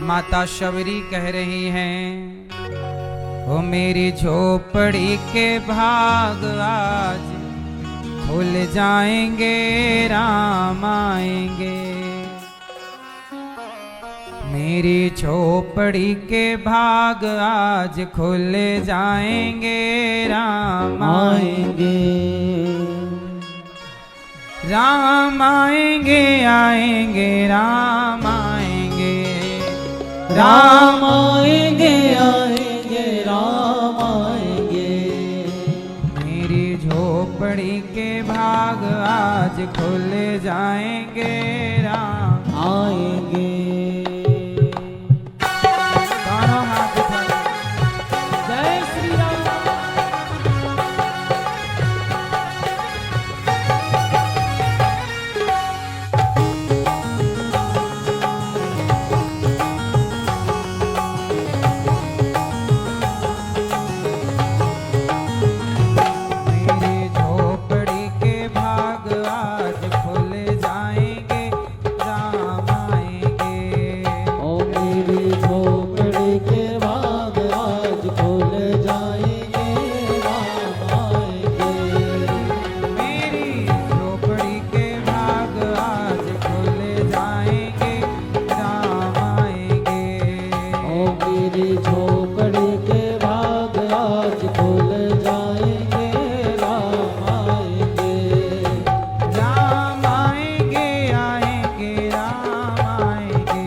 माता शबरी कह रही हैं, ओ मेरी झोपड़ी के भाग आज खुल जाएंगे, राम आएंगे। मेरी झोपड़ी के भाग आज खुल जाएंगे, राम आएंगे। राम आएंगे, आएंगे, राम आएंगे। राम आएंगे, आएंगे, राम आएंगे। मेरी झोपड़ी के भाग आज खुल जाएंगे, राम आएंगे। दोनों हाथ उठा के। जय श्री राम। मेरी झोपड़ी के भाग आज खुल जाएंगे, राम आएंगे। ओ मेरी झोपड़ी के भाग आज खुल जाएंगे, राम आएंगे। मेरी झोपड़ी के भाग आज खुल जाएंगे, राम आएंगे। ओ मेरी झोपड़ी के भाग आज खुल जाएंगे, राम आएंगे। राम आएंगे, आएंगे, राम आएंगे।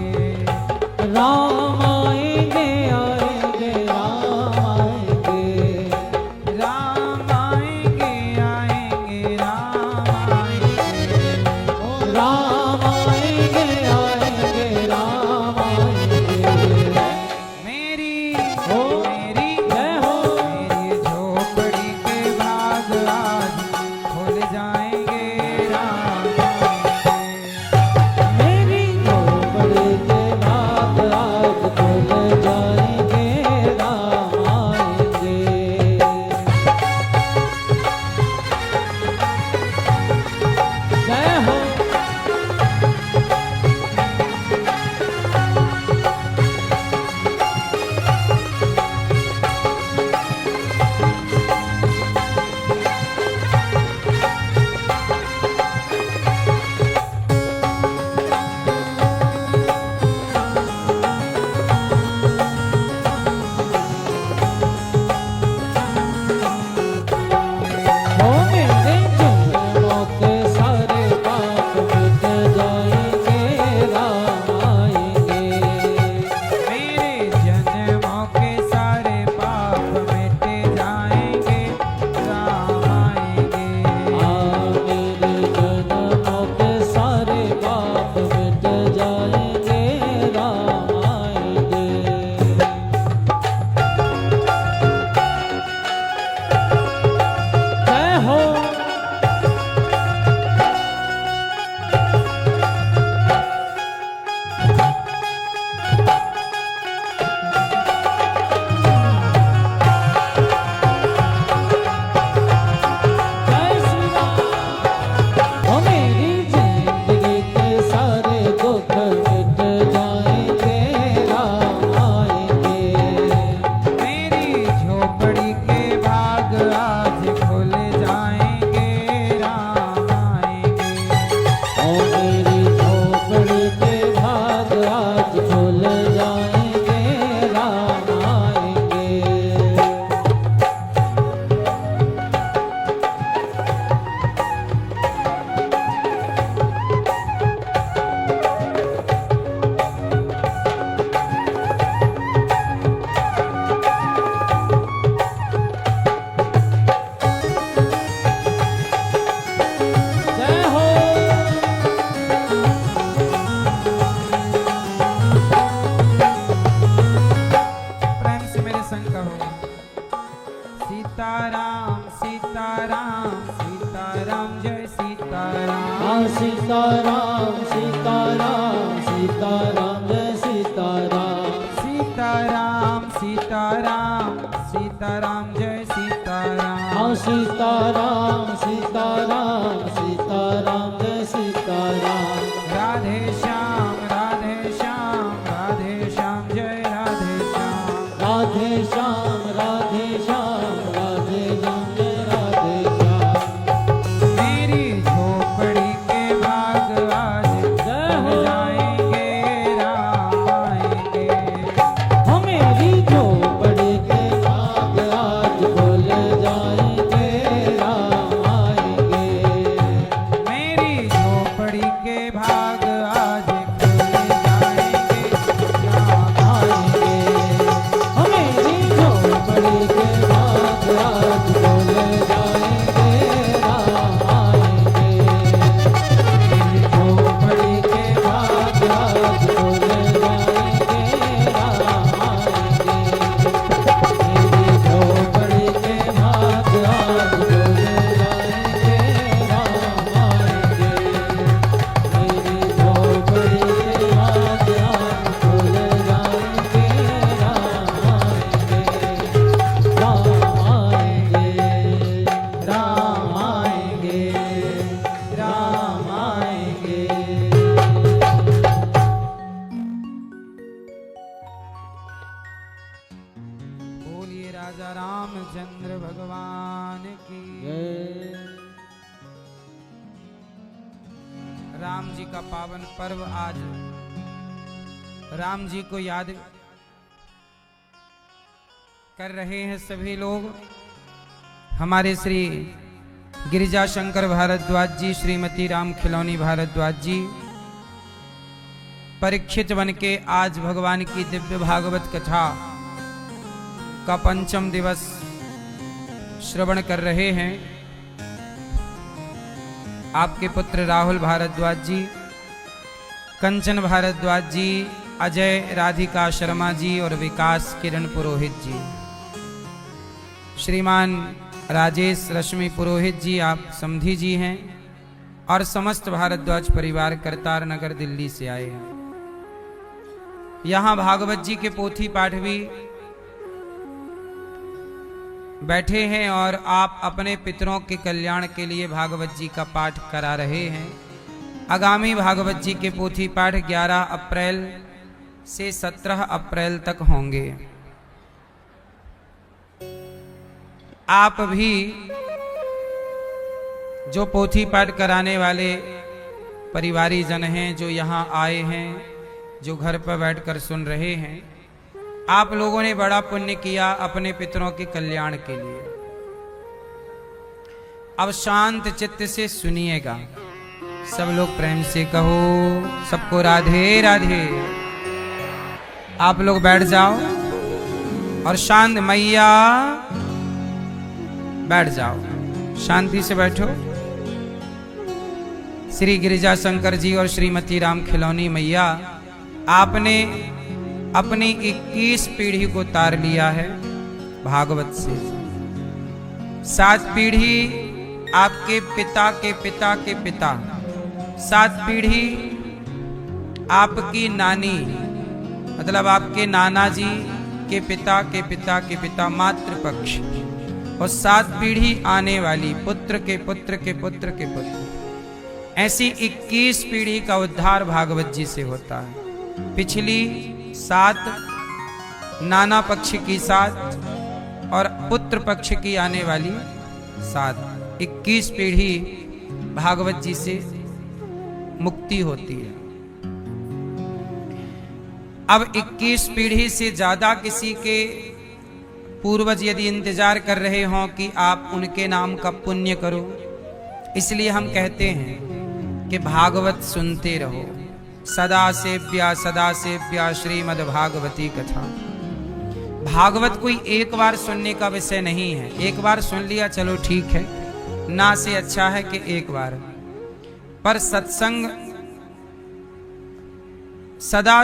राम आएंगे, आएंगे, राम आएंगे। राम आएंगे, आएंगे, राम आएंगे। राम आएंगे, आएंगे, राम आएंगे। मेरी हो, मेरी जय हो। मेरी झोपड़ी के भाग आज खुल जाएंगे, राम आएंगे। मेरी झोपड़ी के भाग आज खुल जाएंगे, राम आएंगे। जय हो। हो मेरे जन्मों के सारे पाप मिट जाएंगे, राम आएंगे। मेरे जन्मों के सारे पाप मिट जाएंगे, राम आएंगे। मेरे जन्मों के सारे पाप मिट जाएंगे, राम आएंगे। जय हो। जय श्री राम। ओ मेरी जिंदगी के सारे दुख मिट जाएंगे, राम आएंगे। मेरी झोपड़ी के भाग आज खुल जाएंगे, राम आएंगे। ओ मेरी झोपड़ी के भाग आज खुल जाएंगे, राम आएंगे। जय हो। प्रेम से मेरे संग कहो, सीताराम सीताराम सीताराम, जय सीताराम। सीताराम, सीताराम, सीताराम, जय सीताराम। सीताराम सीताराम सीताराम, जय सीताराम। सीताराम, सीताराम, सीताराम, जय सीताराम। राधे श्याम राधे श्याम राधे श्याम, राजा रामचंद्र भगवान की जय। राम जी का पावन पर्व आज राम जी को याद कर रहे हैं सभी लोग। हमारे श्री गिरिजा शंकर भारद्वाज जी, श्रीमती राम खिलौनी भारद्वाज जी परीक्षित बन के आज भगवान की दिव्य भागवत कथा का पंचम दिवस श्रवण कर रहे हैं। आपके पुत्र राहुल भारद्वाज जी, कंचन भारद्वाज जी, अजय राधिका शर्मा जी और विकास किरण पुरोहित जी, श्रीमान राजेश रश्मि पुरोहित जी आप समधी जी हैं और समस्त भारद्वाज परिवार करतार नगर दिल्ली से आए हैं। यहाँ भागवत जी के पोथी पाठ भी बैठे हैं और आप अपने पितरों के कल्याण के लिए भागवत जी का पाठ करा रहे हैं। आगामी भागवत जी के पोथी पाठ 11 अप्रैल से 17 अप्रैल तक होंगे। आप भी जो पोथी पाठ कराने वाले परिवारी जन हैं, जो यहाँ आए हैं, जो घर पर बैठकर सुन रहे हैं, आप लोगों ने बड़ा पुण्य किया अपने पितरों के कल्याण के लिए। अब शांत चित्त से सुनिएगा। सब लोग प्रेम से कहो, सबको राधे राधे। आप लोग बैठ जाओ और शांत, मैया बैठ जाओ, शांति से बैठो। श्री गिरिजा शंकर जी और श्रीमती राम खिलौनी मैया, आपने अपनी 21 पीढ़ी को तार लिया है भागवत से। 7 पीढ़ी आपके पिता के पिता के पिता, 7 पीढ़ी आपकी नानी मतलब आपके नाना जी के पिता के पिता के पिता मातृपक्ष, और 7 पीढ़ी आने वाली पुत्र के पुत्र के पुत्र के पुत्र। ऐसी 21 पीढ़ी का उद्धार भागवत जी से होता है। पिछली 7 नाना पक्ष की 7 और पुत्र पक्ष की आने वाली 7, 21 पीढ़ी भागवत जी से मुक्ति होती है। अब 21 पीढ़ी से ज्यादा किसी के पूर्वज यदि इंतजार कर रहे हों कि आप उनके नाम का पुण्य करो, इसलिए हम कहते हैं कि भागवत सुनते रहो। सदा सेव्या श्रीमद् भागवती कथा। भागवत कोई एक बार सुनने का विषय नहीं है। एक बार सुन लिया चलो ठीक है, ना से अच्छा है कि एक बार, पर सत्संग सदा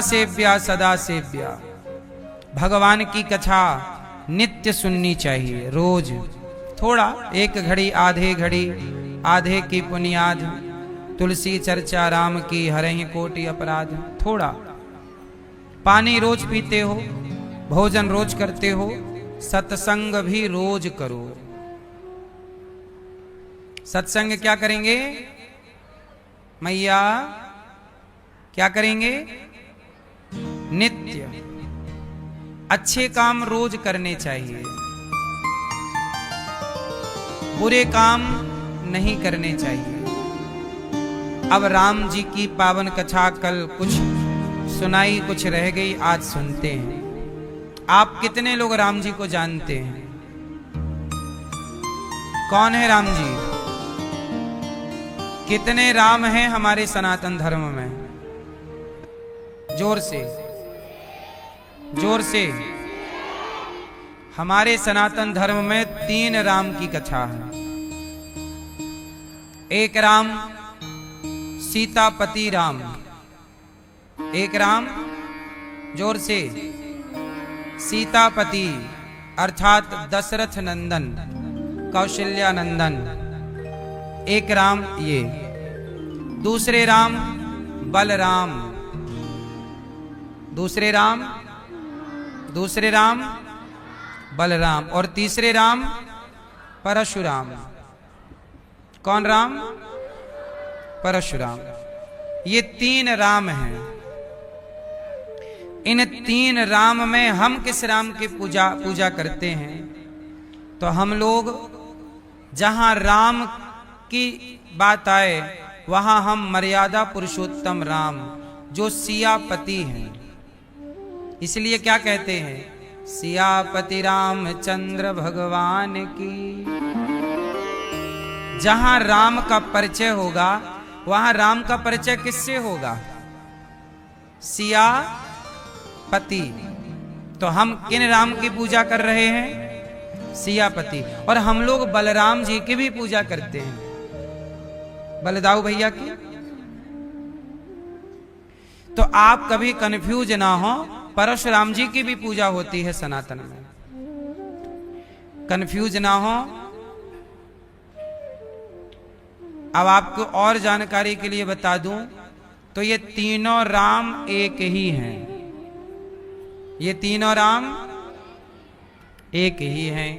सेव्या भगवान की कथा नित्य सुननी चाहिए। रोज थोड़ा, 1 घड़ी आधे घड़ी, आधे की पुनियाद, तुलसी चर्चा राम की हरहि कोटि अपराध। थोड़ा पानी रोज पीते हो, भोजन रोज करते हो, सत्संग भी रोज करो। सत्संग क्या करेंगे मैया, क्या करेंगे? नित्य अच्छे काम रोज करने चाहिए, बुरे काम नहीं करने चाहिए। अब राम जी की पावन कथा कल कुछ सुनाई, कुछ रह गई, आज सुनते हैं। आप कितने लोग राम जी को जानते हैं? कौन है राम जी? कितने राम हैं हमारे सनातन धर्म में? जोर से, जोर से। हमारे सनातन धर्म में 3 राम की कथा है। एक राम सीतापति राम, एक राम, जोर से, सीतापति अर्थात दशरथ नंदन, कौशल्या नंदन, एक राम ये। दूसरे राम बलराम, दूसरे राम बलराम, और तीसरे राम परशुराम। कौन राम? परशुराम। ये 3 राम हैं। इन 3 राम में हम किस राम की पूजा करते हैं? तो हम लोग जहां राम की बात आए वहां हम मर्यादा पुरुषोत्तम राम जो सियापति हैं, इसलिए क्या कहते हैं, सियापति रामचंद्र भगवान की। जहां राम का परिचय होगा वहां राम का परिचय किससे होगा, सियापति। तो हम किन राम की पूजा कर रहे हैं, सियापति। और हम लोग बलराम जी की भी पूजा करते हैं, बलदाऊ भैया की। तो आप कभी कंफ्यूज ना हो, परशुराम जी की भी पूजा होती है सनातन में, कंफ्यूज ना हो। अब आपको और जानकारी के लिए बता दूं तो ये तीनों राम एक ही हैं, ये तीनों राम एक ही हैं।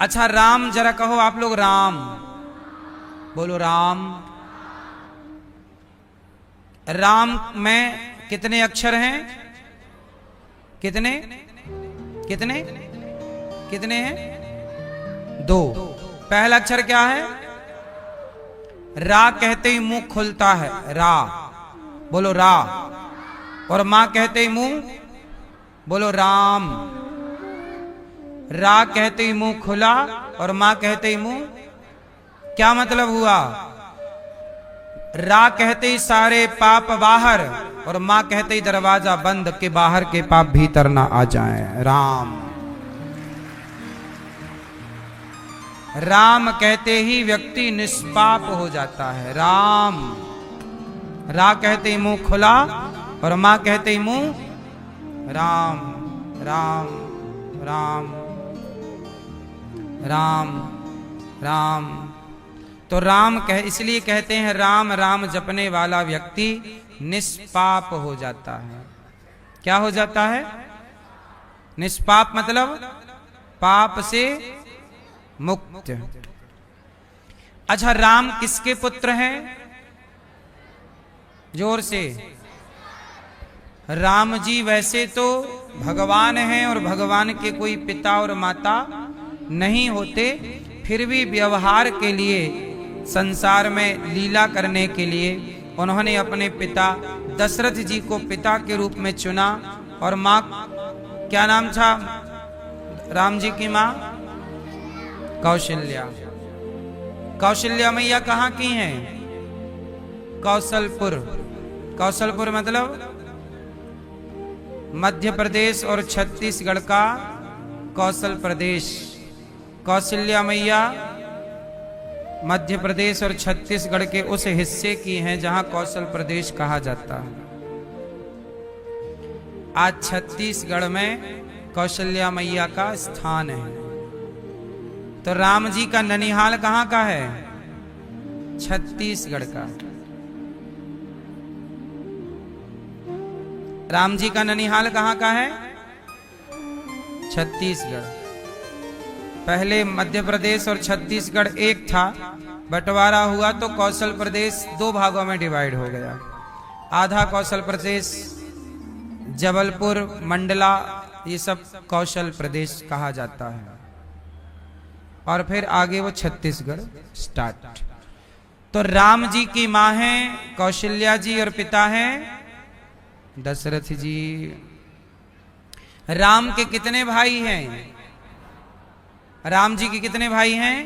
अच्छा राम जरा कहो आप लोग, राम बोलो, राम। राम में कितने अक्षर हैं, कितने कितने कितने हैं, दो। पहला अक्षर क्या है, रा कहते ही मुंह खुलता है, रा बोलो रा। और मां कहते ही मुंह बोलो राम। रा कहते ही मुंह खुला और मां कहते ही मुंह, क्या मतलब हुआ, रा कहते ही सारे पाप बाहर और मां कहते ही दरवाजा बंद के बाहर के पाप भीतर ना आ जाएं, राम। राम कहते ही व्यक्ति निष्पाप हो जाता है, राम। रा कहते ही मुंह खुला और मां कहते ही मुंह, राम राम राम राम राम। तो राम इसलिए कहते हैं राम राम जपने वाला व्यक्ति निष्पाप हो जाता है। क्या हो जाता है, निष्पाप मतलब पाप से मुक्त। अच्छा राम किसके पुत्र हैं, जोर से। राम जी वैसे तो भगवान हैं और भगवान के कोई पिता और माता नहीं होते, फिर भी व्यवहार के लिए, संसार में लीला करने के लिए उन्होंने अपने पिता दशरथ जी को पिता के रूप में चुना। और मां, क्या नाम था राम जी की मां, कौशल्या। कौशल्या मैया कहाँ की हैं, कौशलपुर। कौशलपुर मतलब मध्य प्रदेश और छत्तीसगढ़ का कौशल प्रदेश। कौशल्या मैया मध्य प्रदेश और छत्तीसगढ़ के उस हिस्से की हैं जहां कौशल प्रदेश कहा जाता है। आज छत्तीसगढ़ में कौशल्या मैया का स्थान है। तो राम जी का ननिहाल कहां का है, छत्तीसगढ़ का। राम जी का ननिहाल कहां का है, छत्तीसगढ़। पहले मध्य प्रदेश और छत्तीसगढ़ एक था, बंटवारा हुआ तो कौशल प्रदेश दो भागों में डिवाइड हो गया। आधा कौशल प्रदेश, जबलपुर, मंडला, ये सब कौशल प्रदेश कहा जाता है। और फिर आगे वो छत्तीसगढ़ स्टार्ट। तो राम जी की मां है कौशल्या जी और पिता है दशरथ जी। राम के कितने भाई हैं, राम जी के कितने भाई हैं,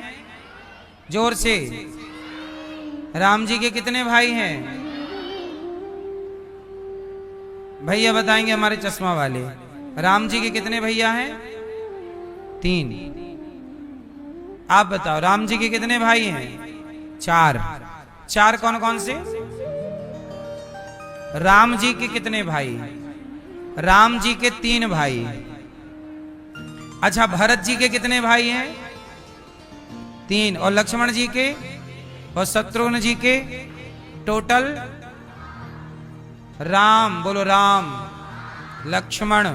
जोर से। राम जी के कितने भाई हैं, भैया बताएंगे हमारे चश्मा वाले। राम जी के कितने भैया हैं, तीन। आप बताओ राम जी के कितने भाई हैं, चार। चार कौन कौन से, राम जी के कितने भाई, राम जी के तीन भाई। अच्छा भरत जी के कितने भाई हैं, तीन। और लक्ष्मण जी के और शत्रुघ्न जी के टोटल, राम बोलो राम, लक्ष्मण,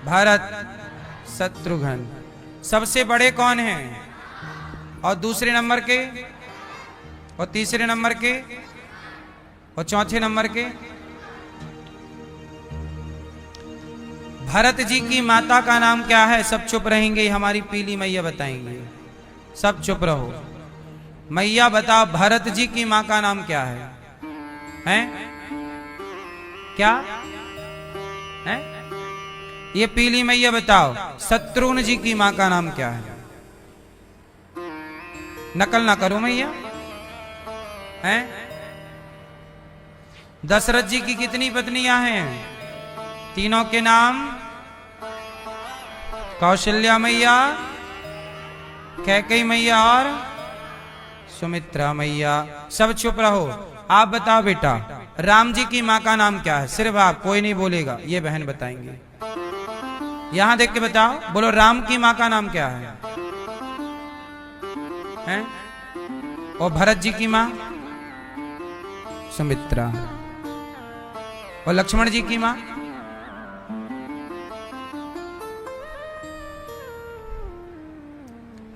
भरत, शत्रुघ्न। सबसे बड़े कौन हैं, और दूसरे नंबर के, और तीसरे नंबर के, और चौथे नंबर के। भरत जी की माता का नाम क्या है? सब चुप रहेंगे, हमारी पीली मैया बताएंगे। सब चुप रहो। मैया बताओ, भरत जी की मां का नाम क्या है? हैं? क्या है? ये पीली मैया बताओ, शत्रुघ्न जी की मां का नाम क्या है? नकल ना करो मैया। हैं? दशरथ जी की कितनी पत्नियां हैं? तीनों के नाम? कौशल्या मैया, कैकेयी मैया और सुमित्रा मैया। सब चुप रहो। आप बताओ बेटा, राम जी की मां का नाम क्या है? सिर्फ आप, कोई नहीं बोलेगा, ये बहन बताएंगे। यहां देख के बताओ, बोलो राम की मां का नाम क्या है? हैं? और भरत जी की मां? सुमित्रा। और लक्ष्मण जी की मां?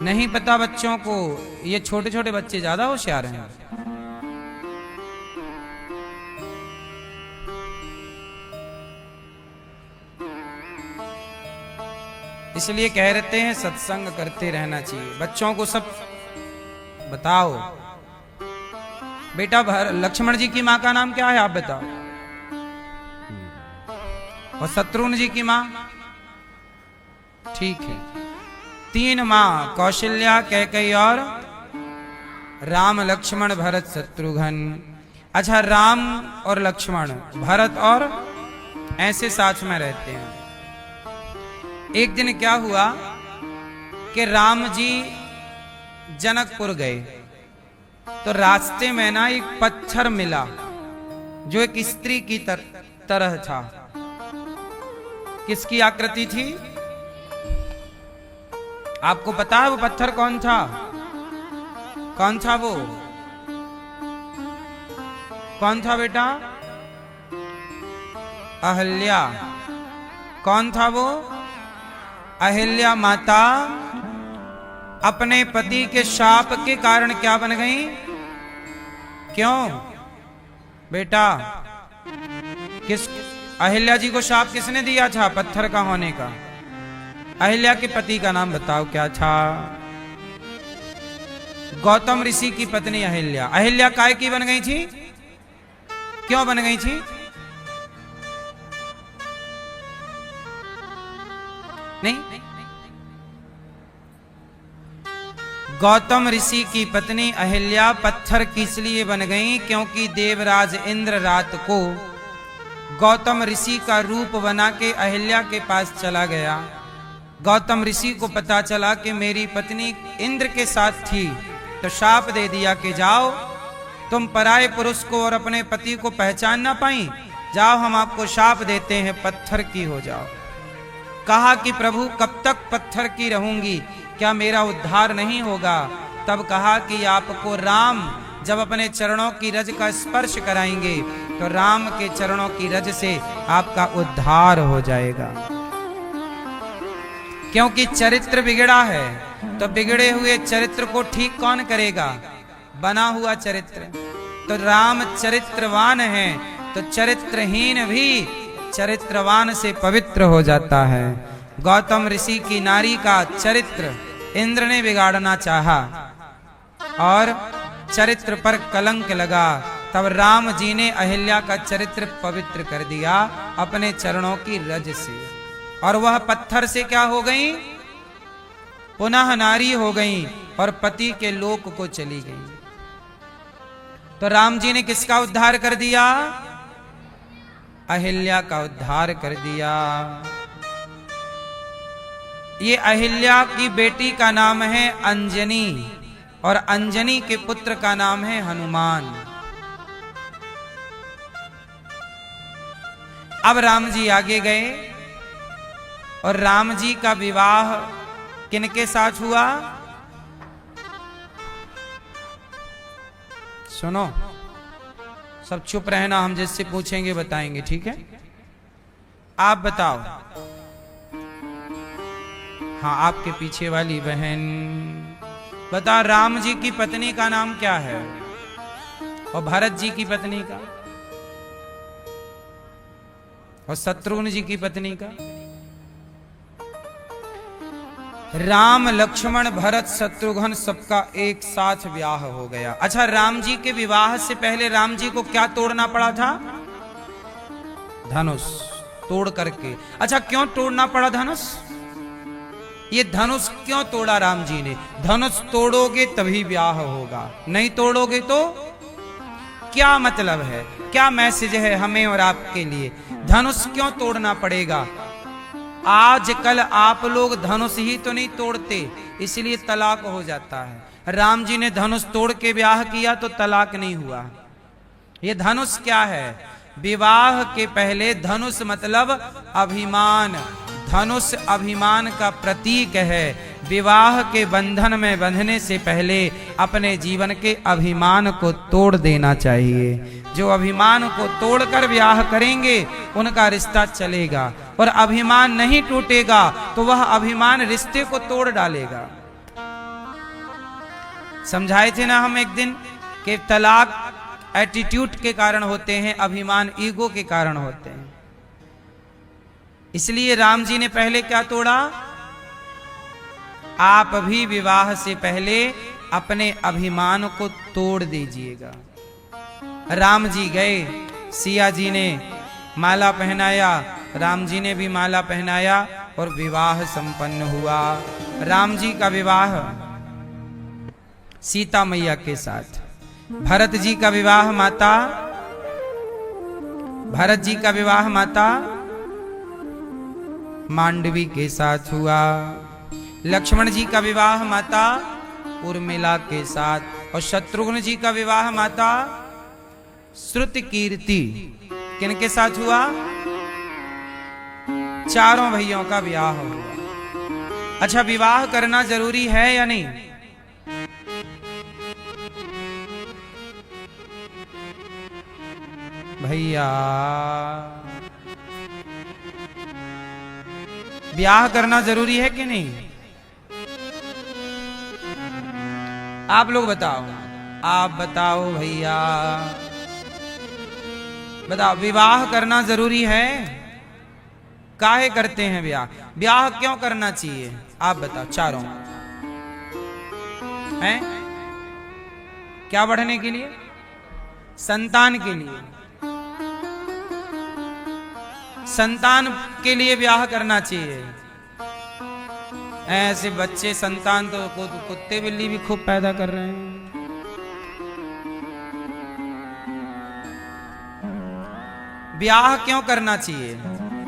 नहीं पता बच्चों को। ये छोटे छोटे बच्चे ज्यादा होशियार हैं। इसलिए कह रहते हैं सत्संग करते रहना चाहिए। बच्चों को सब बताओ। बेटा लक्ष्मण जी की मां का नाम क्या है? आप बताओ। और शत्रुघ्न जी की मां? ठीक है। तीन मां, कौशल्या, कैकेयी और राम, लक्ष्मण, भरत, शत्रुघ्न। अच्छा, राम और लक्ष्मण, भरत और ऐसे साथ में रहते हैं। एक दिन क्या हुआ कि राम जी जनकपुर गए, तो रास्ते में ना एक पत्थर मिला जो एक स्त्री की तरह था। किसकी आकृति थी? आपको पता है वो पत्थर कौन था? कौन था वो? कौन था बेटा? अहिल्या। कौन था वो? अहिल्या माता अपने पति के शाप के कारण क्या बन गई? क्यों बेटा? किस अहिल्या जी को शाप किसने दिया था पत्थर का होने का? अहिल्या के पति का नाम बताओ क्या था? गौतम ऋषि की पत्नी अहिल्या। अहिल्या काय की बन गई थी? क्यों बन गई थी? नहीं, गौतम ऋषि की पत्नी अहिल्या पत्थर किस लिए बन गई? क्योंकि देवराज इंद्र रात को गौतम ऋषि का रूप बना के अहिल्या के पास चला गया। गौतम ऋषि को पता चला कि मेरी पत्नी इंद्र के साथ थी, तो शाप दे दिया कि जाओ, तुम पराये पुरुष को और अपने पति को पहचान ना पाई, जाओ हम आपको शाप देते हैं, पत्थर की हो जाओ। कहा कि प्रभु कब तक पत्थर की रहूंगी, क्या मेरा उद्धार नहीं होगा? तब कहा कि आपको राम जब अपने चरणों की रज का स्पर्श कराएंगे तो राम के चरणों की रज से आपका उद्धार हो जाएगा। क्योंकि चरित्र बिगड़ा है, तो बिगड़े हुए चरित्र को ठीक कौन करेगा? बना हुआ चरित्र। तो राम चरित्रवान है, तो चरित्रहीन भी चरित्रवान से पवित्र हो जाता है। गौतम ऋषि की नारी का चरित्र इंद्र ने बिगाड़ना चाहा और चरित्र पर कलंक लगा, तब राम जी ने अहिल्या का चरित्र पवित्र कर दिया अपने चरणों की रज से, और वह पत्थर से क्या हो गई? पुनः नारी हो गई और पति के लोक को चली गई। तो राम जी ने किसका उद्धार कर दिया? अहिल्या का उद्धार कर दिया। ये अहिल्या की बेटी का नाम है अंजनी, और अंजनी के पुत्र का नाम है हनुमान। अब राम जी आगे गए और राम जी का विवाह किनके साथ हुआ? सुनो, सब चुप रहना, हम जिससे पूछेंगे बताएंगे, ठीक है? आप बताओ। हाँ, आपके पीछे वाली बहन बता, राम जी की पत्नी का नाम क्या है? और भरत जी की पत्नी का? और शत्रुघ्न जी की पत्नी का? राम लक्ष्मण भरत शत्रुघ्न सबका एक साथ विवाह हो गया। अच्छा, राम जी के विवाह से पहले राम जी को क्या तोड़ना पड़ा था? धनुष तोड़ करके। अच्छा, क्यों तोड़ना पड़ा धनुष? ये धनुष क्यों तोड़ा राम जी ने? धनुष तोड़ोगे तभी विवाह होगा, नहीं तोड़ोगे तो? क्या मतलब है, क्या मैसेज है हमें और आपके लिए? धनुष क्यों तोड़ना पड़ेगा? आजकल आप लोग धनुष ही तो नहीं तोड़ते, इसलिए तलाक हो जाता है। राम जी ने धनुष तोड़ के विवाह किया तो तलाक नहीं हुआ। ये धनुष क्या है? विवाह के पहले धनुष मतलब अभिमान। धनुष अभिमान का प्रतीक है। विवाह के बंधन में बंधने से पहले अपने जीवन के अभिमान को तोड़ देना चाहिए। जो अभिमान को तोड़कर विवाह करेंगे उनका रिश्ता चलेगा, और अभिमान नहीं टूटेगा तो वह अभिमान रिश्ते को तोड़ डालेगा। समझाए थे ना हम एक दिन कि तलाक एटीट्यूड के कारण होते हैं, अभिमान ईगो के कारण होते हैं। इसलिए राम जी ने पहले क्या तोड़ा? आप भी विवाह से पहले अपने अभिमान को तोड़ दीजिएगा। राम जी गए, सिया जी ने माला पहनाया, राम जी ने भी माला पहनाया और विवाह संपन्न हुआ। राम जी का विवाह सीता मैया के साथ, भरत जी का विवाह माता मांडवी के साथ हुआ। लक्ष्मण जी का विवाह माता उर्मिला के साथ, और शत्रुघ्न जी का विवाह माता श्रुतकीर्ति किनके साथ हुआ? चारों भाइयों का विवाह हुआ। अच्छा, विवाह करना जरूरी है या नहीं? भैया, ब्याह करना जरूरी है कि नहीं? आप लोग बताओ, आप बताओ भैया, बताओ, विवाह करना जरूरी है? काहे करते हैं ब्याह? ब्याह क्यों करना चाहिए? आप बताओ चारों। हैं? क्या बढ़ने के लिए? संतान के लिए। संतान के लिए ब्याह करना चाहिए। ऐसे बच्चे संतान तो कुत्ते बिल्ली भी खूब पैदा कर रहे हैं। ब्याह क्यों करना चाहिए?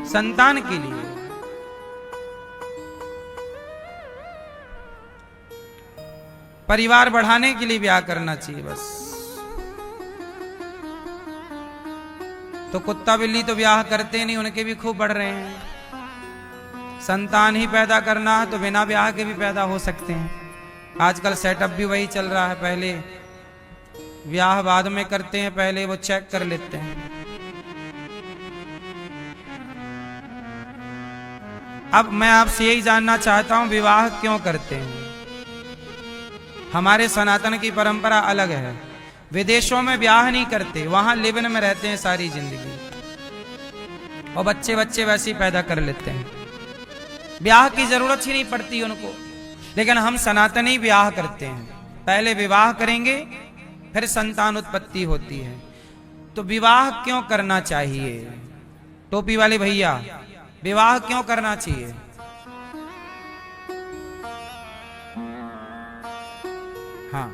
संतान के लिए। परिवार बढ़ाने के लिए ब्याह करना चाहिए बस। तो कुत्ता बिल्ली तो ब्याह करते नहीं, उनके भी खूब बढ़ रहे हैं। संतान ही पैदा करना है तो बिना ब्याह के भी पैदा हो सकते हैं। आजकल सेटअप भी वही चल रहा है, पहले ब्याह बाद में करते हैं, पहले वो चेक कर लेते हैं। अब मैं आपसे यही जानना चाहता हूं, विवाह क्यों करते हैं? हमारे सनातन की परंपरा अलग है। विदेशों में ब्याह नहीं करते, वहां लिव-इन में रहते हैं सारी जिंदगी, और बच्चे वैसे ही पैदा कर लेते हैं। ब्याह की जरूरत ही नहीं पड़ती उनको। लेकिन हम सनातनी ब्याह करते हैं, पहले विवाह करेंगे फिर संतान उत्पत्ति होती है। तो विवाह क्यों करना चाहिए? टोपी वाले भैया, विवाह क्यों करना चाहिए? हाँ,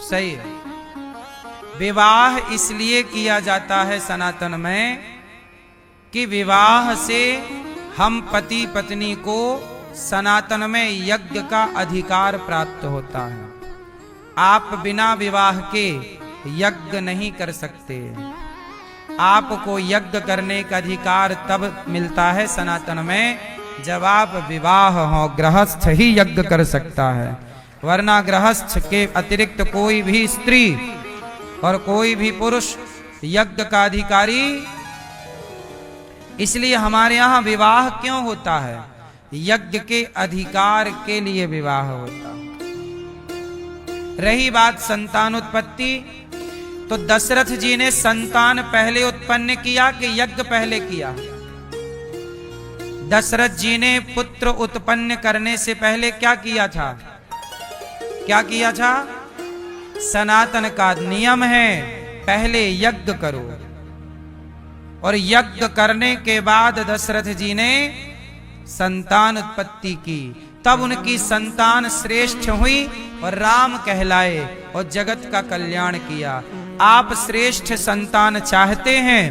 सही है। विवाह इसलिए किया जाता है सनातन में कि विवाह से हम पति पत्नी को सनातन में यज्ञ का अधिकार प्राप्त होता है। आप बिना विवाह के यज्ञ नहीं कर सकते। आपको यज्ञ करने का अधिकार तब मिलता है सनातन में जब आप विवाह हो। गृहस्थ ही यज्ञ कर सकता है, वरना गृहस्थ के अतिरिक्त कोई भी स्त्री और कोई भी पुरुष यज्ञ का अधिकारी। इसलिए हमारे यहाँ विवाह क्यों होता है? यज्ञ के अधिकार के लिए विवाह होता है। रही बात संतान उत्पत्ति, तो दशरथ जी ने संतान पहले उत्पन्न किया कि यज्ञ पहले किया? दशरथ जी ने पुत्र उत्पन्न करने से पहले क्या किया था? क्या किया था? सनातन का नियम है पहले यज्ञ करो, और यज्ञ करने के बाद दशरथ जी ने संतान उत्पत्ति की। तब उनकी संतान श्रेष्ठ हुई और राम कहलाए और जगत का कल्याण किया। आप श्रेष्ठ संतान चाहते हैं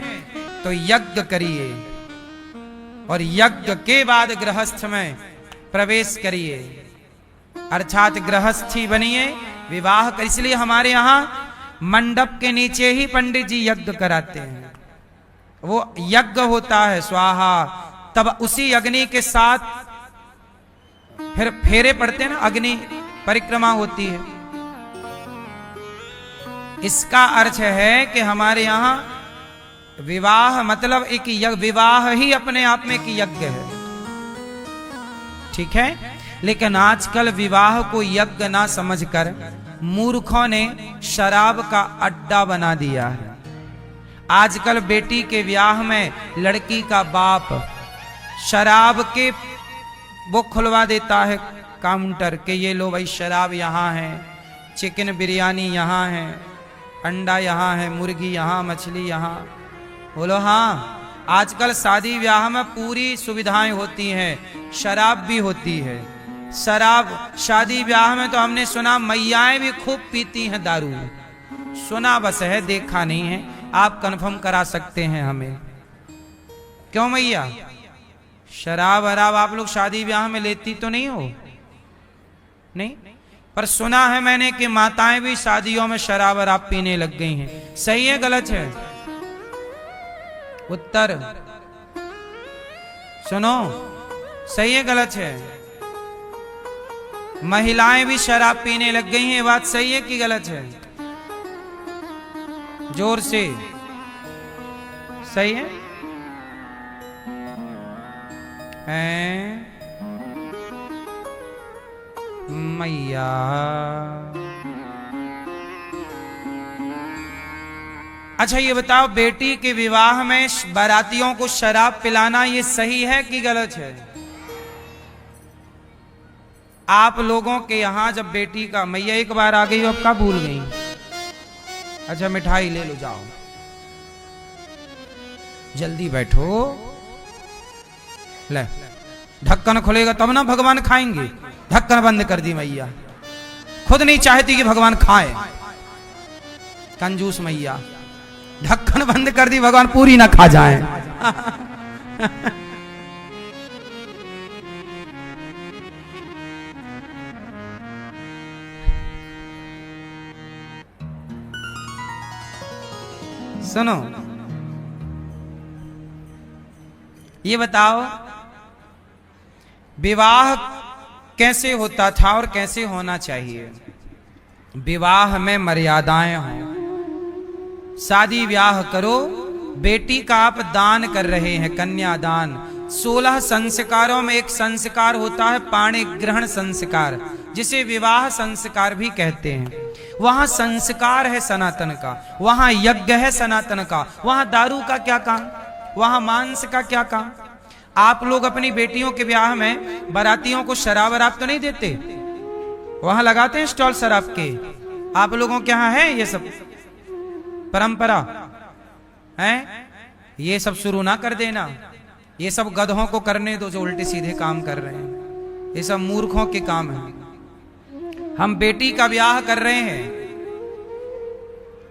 तो यज्ञ करिए, और यज्ञ के बाद गृहस्थ में प्रवेश करिए, अर्थात गृहस्थी बनिए, विवाह कर। इसलिए हमारे यहाँ मंडप के नीचे ही पंडित जी यज्ञ कराते हैं। वो यज्ञ होता है स्वाहा, तब उसी अग्नि के साथ फिर फेरे पड़ते हैं ना, अग्नि परिक्रमा होती है। इसका अर्थ है कि हमारे यहाँ विवाह मतलब एक यज्ञ, विवाह ही अपने आप में एक यज्ञ है, ठीक है। लेकिन आजकल विवाह को यज्ञ ना समझकर मूर्खों ने शराब का अड्डा बना दिया है। आजकल बेटी के ब्याह में लड़की का बाप शराब के वो खुलवा देता है काउंटर के, ये लो भाई शराब यहाँ है, चिकन बिरयानी यहाँ है, अंडा यहाँ है, मुर्गी यहाँ, मछली यहाँ। बोलो हाँ, आजकल शादी ब्याह में पूरी सुविधाएं होती हैं, शराब भी होती है। शराब शादी ब्याह में तो हमने सुना मैयाएं भी खूब पीती हैं दारू, सुना बस है, देखा नहीं है। आप कंफर्म करा सकते हैं हमें, क्यों मैया? शराब वराब आप लोग शादी ब्याह में लेती तो नहीं हो? नहीं, पर सुना है मैंने कि माताएं भी शादियों में शराब वराब पीने लग गई हैं। सही है गलत है? उत्तर सुनो, सही है गलत है? महिलाएं भी शराब पीने लग गई हैं, बात सही है कि गलत है? जोर से, सही है? मैया अच्छा ये बताओ, बेटी के विवाह में बारातियों को शराब पिलाना ये सही है कि गलत है? आप लोगों के यहां जब बेटी का, मैया एक बार आ गई अब का भूल गई? अच्छा मिठाई ले लो, जाओ जल्दी बैठो। ले ढक्कन खुलेगा तब ना भगवान खाएंगे, ढक्कन बंद कर दी मैया, खुद नहीं चाहती कि भगवान खाए, कंजूस मैया। ढक्कन बंद कर दी, भगवान पूरी ना खा जाए। सुनो, ये बताओ विवाह कैसे होता था और कैसे होना चाहिए? विवाह में मर्यादाएं हों, शादी ब्याह करो, बेटी का आप दान कर रहे हैं, कन्यादान। 16 संस्कारों में एक संस्कार होता है पाणी ग्रहण संस्कार, जिसे विवाह संस्कार भी कहते हैं। वहां संस्कार है सनातन का, वहां यज्ञ है सनातन का। वहां दारू का क्या काम, वहां मांस का क्या काम? आप लोग अपनी बेटियों के ब्याह में बारातियों को शराब वराब तो नहीं देते, वहां लगाते हैं स्टॉल शराब के। आप लोगों के यहाँ है ये सब परंपरा है? ये सब शुरू ना कर देना, ये सब गधों को करने दो जो उल्टे सीधे काम कर रहे हैं, ये सब मूर्खों के काम है। हम बेटी का ब्याह कर रहे हैं।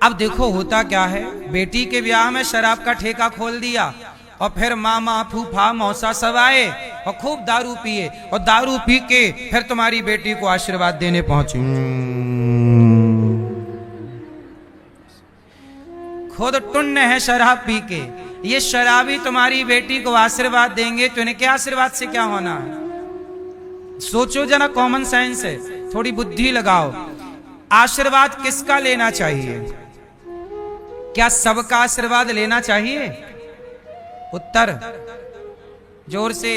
अब देखो होता क्या है, बेटी के ब्याह में शराब का ठेका खोल दिया और फिर मामा फूफा मौसा सब आए और खूब दारू पिए, और दारू पी के फिर तुम्हारी बेटी को आशीर्वाद देने पहुंचे। खुद टुन्न है शराब पी के, ये शराबी तुम्हारी बेटी को आशीर्वाद देंगे तो इनके आशीर्वाद से क्या होना है? सोचो जरा, कॉमन सेंस है, थोड़ी बुद्धि लगाओ। आशीर्वाद किसका लेना चाहिए? क्या सबका आशीर्वाद लेना चाहिए? उत्तर जोर से,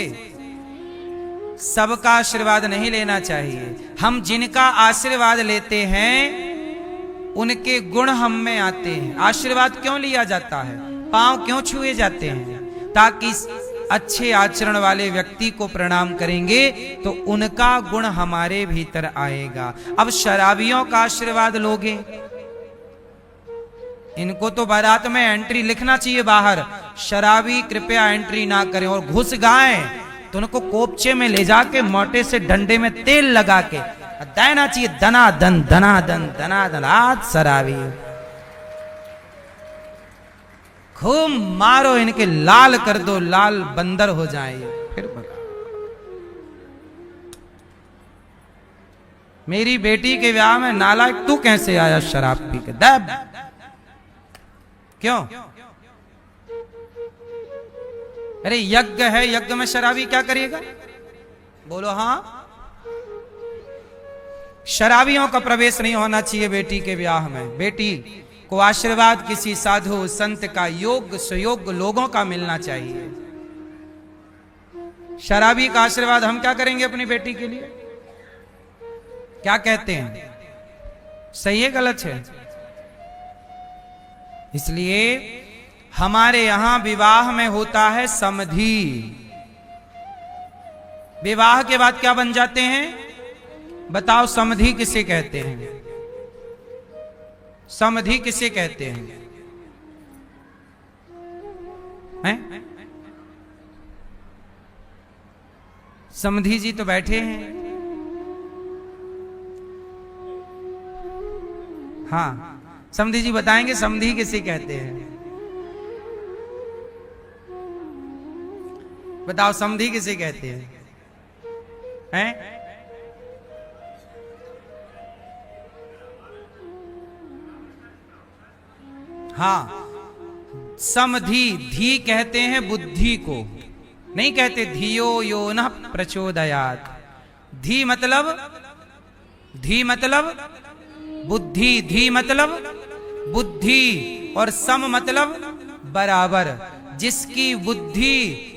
सबका आशीर्वाद नहीं लेना चाहिए। हम जिनका आशीर्वाद लेते हैं उनके गुण हम में आते हैं। आशीर्वाद क्यों लिया जाता है? पांव क्यों छुए जाते हैं? ताकि अच्छे आचरण वाले व्यक्ति को प्रणाम करेंगे तो उनका गुण हमारे भीतर आएगा। अब शराबियों का आशीर्वाद लोगे, इनको तो बारात में एंट्री लिखना चाहिए बाहर, शराबी कृपया एंट्री ना करें, और घुस गाए तो उनको कोपचे में ले जाके मोटे से डंडे में तेल लगा के देना चाहिए, दनादन दनादन दनादन, आज शराबी खूब मारो, इनके लाल कर दो, लाल बंदर हो जाए। फिर बता, मेरी बेटी के ब्याह में नालायक तू कैसे आया शराब पी के? दब क्यों? अरे यज्ञ है, यज्ञ में शराबी क्या करेगा? बोलो हाँ। शराबियों का प्रवेश नहीं होना चाहिए बेटी के ब्याह में। बेटी को आशीर्वाद किसी साधु संत का, योग्य सुयोग्य लोगों का मिलना चाहिए। शराबी का आशीर्वाद हम क्या करेंगे अपनी बेटी के लिए? क्या कहते हैं, सही है गलत है? इसलिए हमारे यहां विवाह में होता है समधि। विवाह के बाद क्या बन जाते हैं बताओ? समधि किसे कहते हैं? समधि किसे कहते हैं? हैं? समधि जी तो बैठे हैं। हाँ, समधि जी बताएंगे समधि किसे कहते हैं? बताओ समधि किसे कहते हैं? हैं? हाँ, समधि, धी कहते हैं बुद्धि को, नहीं कहते धियो यो न प्रचोदयात। धी मतलब बुद्धि, धी मतलब बुद्धि, और सम मतलब बराबर। जिसकी बुद्धि,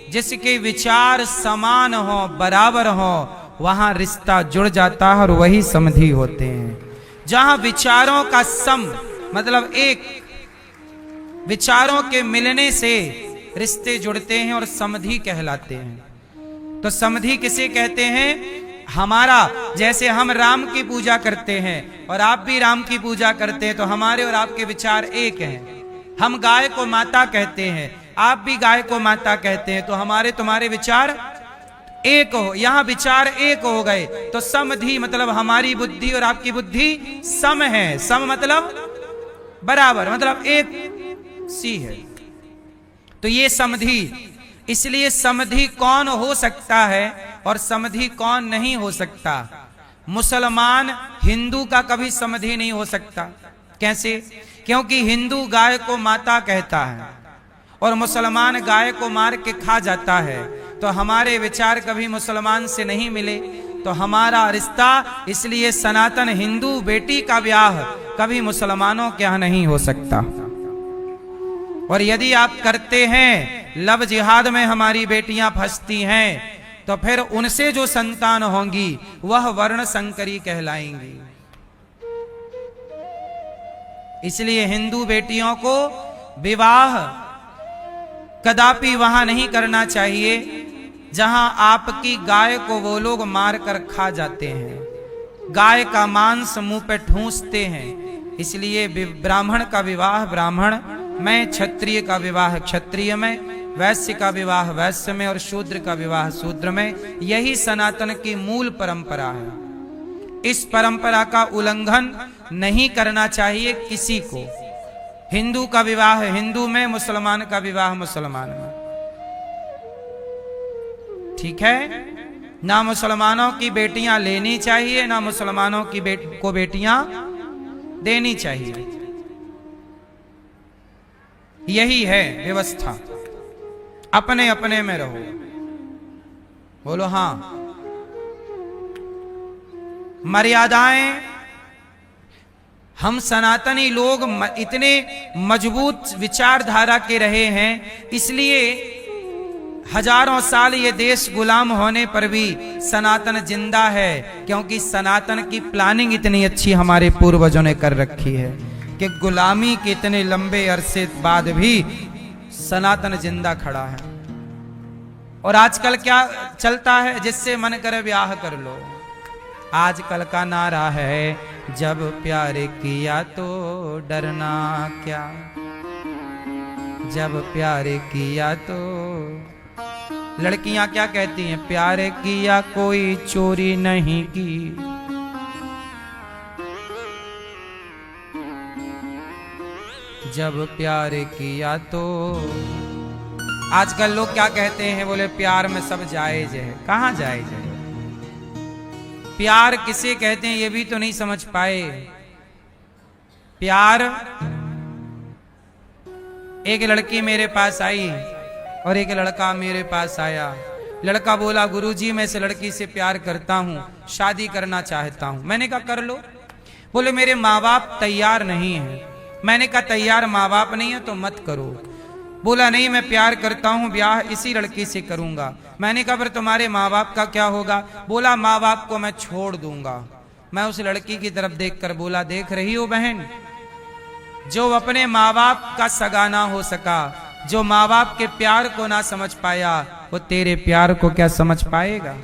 जिसके विचार समान हो, बराबर हो, वहां रिश्ता जुड़ जाता है और वही समधि होते हैं। जहां विचारों का सम मतलब एक, विचारों के मिलने से रिश्ते जुड़ते हैं और समधि कहलाते हैं। तो समधि किसे कहते हैं? हमारा, जैसे हम राम की पूजा करते हैं और आप भी राम की पूजा करते हैं, तो हमारे और आपके विचार एक हैं। हम गाय को माता कहते हैं, आप भी गाय को माता कहते हैं, तो हमारे तुम्हारे विचार एक हो, यहां विचार एक हो गए। तो समधि मतलब हमारी बुद्धि और आपकी बुद्धि सम है। सम मतलब बराबर, मतलब एक सी है। तो ये समधि, इसलिए समधि कौन हो सकता है और समधि कौन नहीं हो सकता? मुसलमान हिंदू का कभी समधि नहीं हो सकता। कैसे? क्योंकि हिंदू गाय को माता कहता है और मुसलमान गाय को मार के खा जाता है। तो हमारे विचार कभी मुसलमान से नहीं मिले, तो हमारा रिश्ता, इसलिए सनातन हिंदू बेटी का ब्याह कभी मुसलमानों के यहां नहीं हो सकता। और यदि आप करते हैं, लव जिहाद में हमारी बेटियां फंसती हैं, तो फिर उनसे जो संतान होंगी वह वर्ण संकरी कहलाएंगी। इसलिए हिंदू बेटियों को विवाह कदापि वहां नहीं करना चाहिए जहां आपकी गाय को वो लोग मार कर खा जाते हैं, गाय का मांस मुंह पे ठूंसते हैं। इसलिए ब्राह्मण का विवाह ब्राह्मण में, क्षत्रिय का विवाह क्षत्रिय में, वैश्य का विवाह वैश्य में और शूद्र का विवाह शूद्र में। यही सनातन की मूल परंपरा है। इस परंपरा का उल्लंघन नहीं करना चाहिए किसी को। हिंदू का विवाह हिंदू में, मुसलमान का विवाह मुसलमान में, ठीक है? ना मुसलमानों की बेटियां लेनी चाहिए, ना मुसलमानों की को बेटियां देनी चाहिए। यही है व्यवस्था। अपने अपने में रहो। बोलो हाँ। मर्यादाएं, हम सनातनी लोग इतने मजबूत विचारधारा के रहे हैं, इसलिए हजारों साल ये देश गुलाम होने पर भी सनातन जिंदा है, क्योंकि सनातन की प्लानिंग इतनी अच्छी हमारे पूर्वजों ने कर रखी है कि गुलामी के इतने लंबे अरसे बाद भी सनातन जिंदा खड़ा है। और आजकल क्या चलता है, जिससे मन करे ब्याह कर लो। आजकल का नारा है, जब प्यार किया तो डरना क्या, जब प्यार किया तो। लड़कियां क्या कहती हैं, प्यार किया कोई चोरी नहीं की। जब प्यार किया तो। आजकल लोग क्या कहते हैं, बोले प्यार में सब जायज है। कहां जायज है? प्यार किसे कहते हैं ये भी तो नहीं समझ पाए। प्यार, एक लड़की मेरे पास आई और एक लड़का मेरे पास आया। लड़का बोला, गुरुजी मैं इस लड़की से प्यार करता हूं, शादी करना चाहता हूं। मैंने कहा कर लो। बोले मेरे माँ बाप तैयार नहीं है। मैंने कहा तैयार माँ बाप नहीं है तो मत करो। बोला नहीं मैं प्यार करता हूं, ब्याह इसी लड़की से करूंगा। मैंने कहा फिर तुम्हारे माँ बाप का क्या होगा? बोला माँ बाप को मैं छोड़ दूंगा। मैं उस लड़की की तरफ देखकर बोला, देख रही हो बहन, जो अपने माँ बाप का सगा ना हो सका, जो माँ बाप के प्यार को ना समझ पाया, वो तेरे प्यार को क्या समझ पाएगा?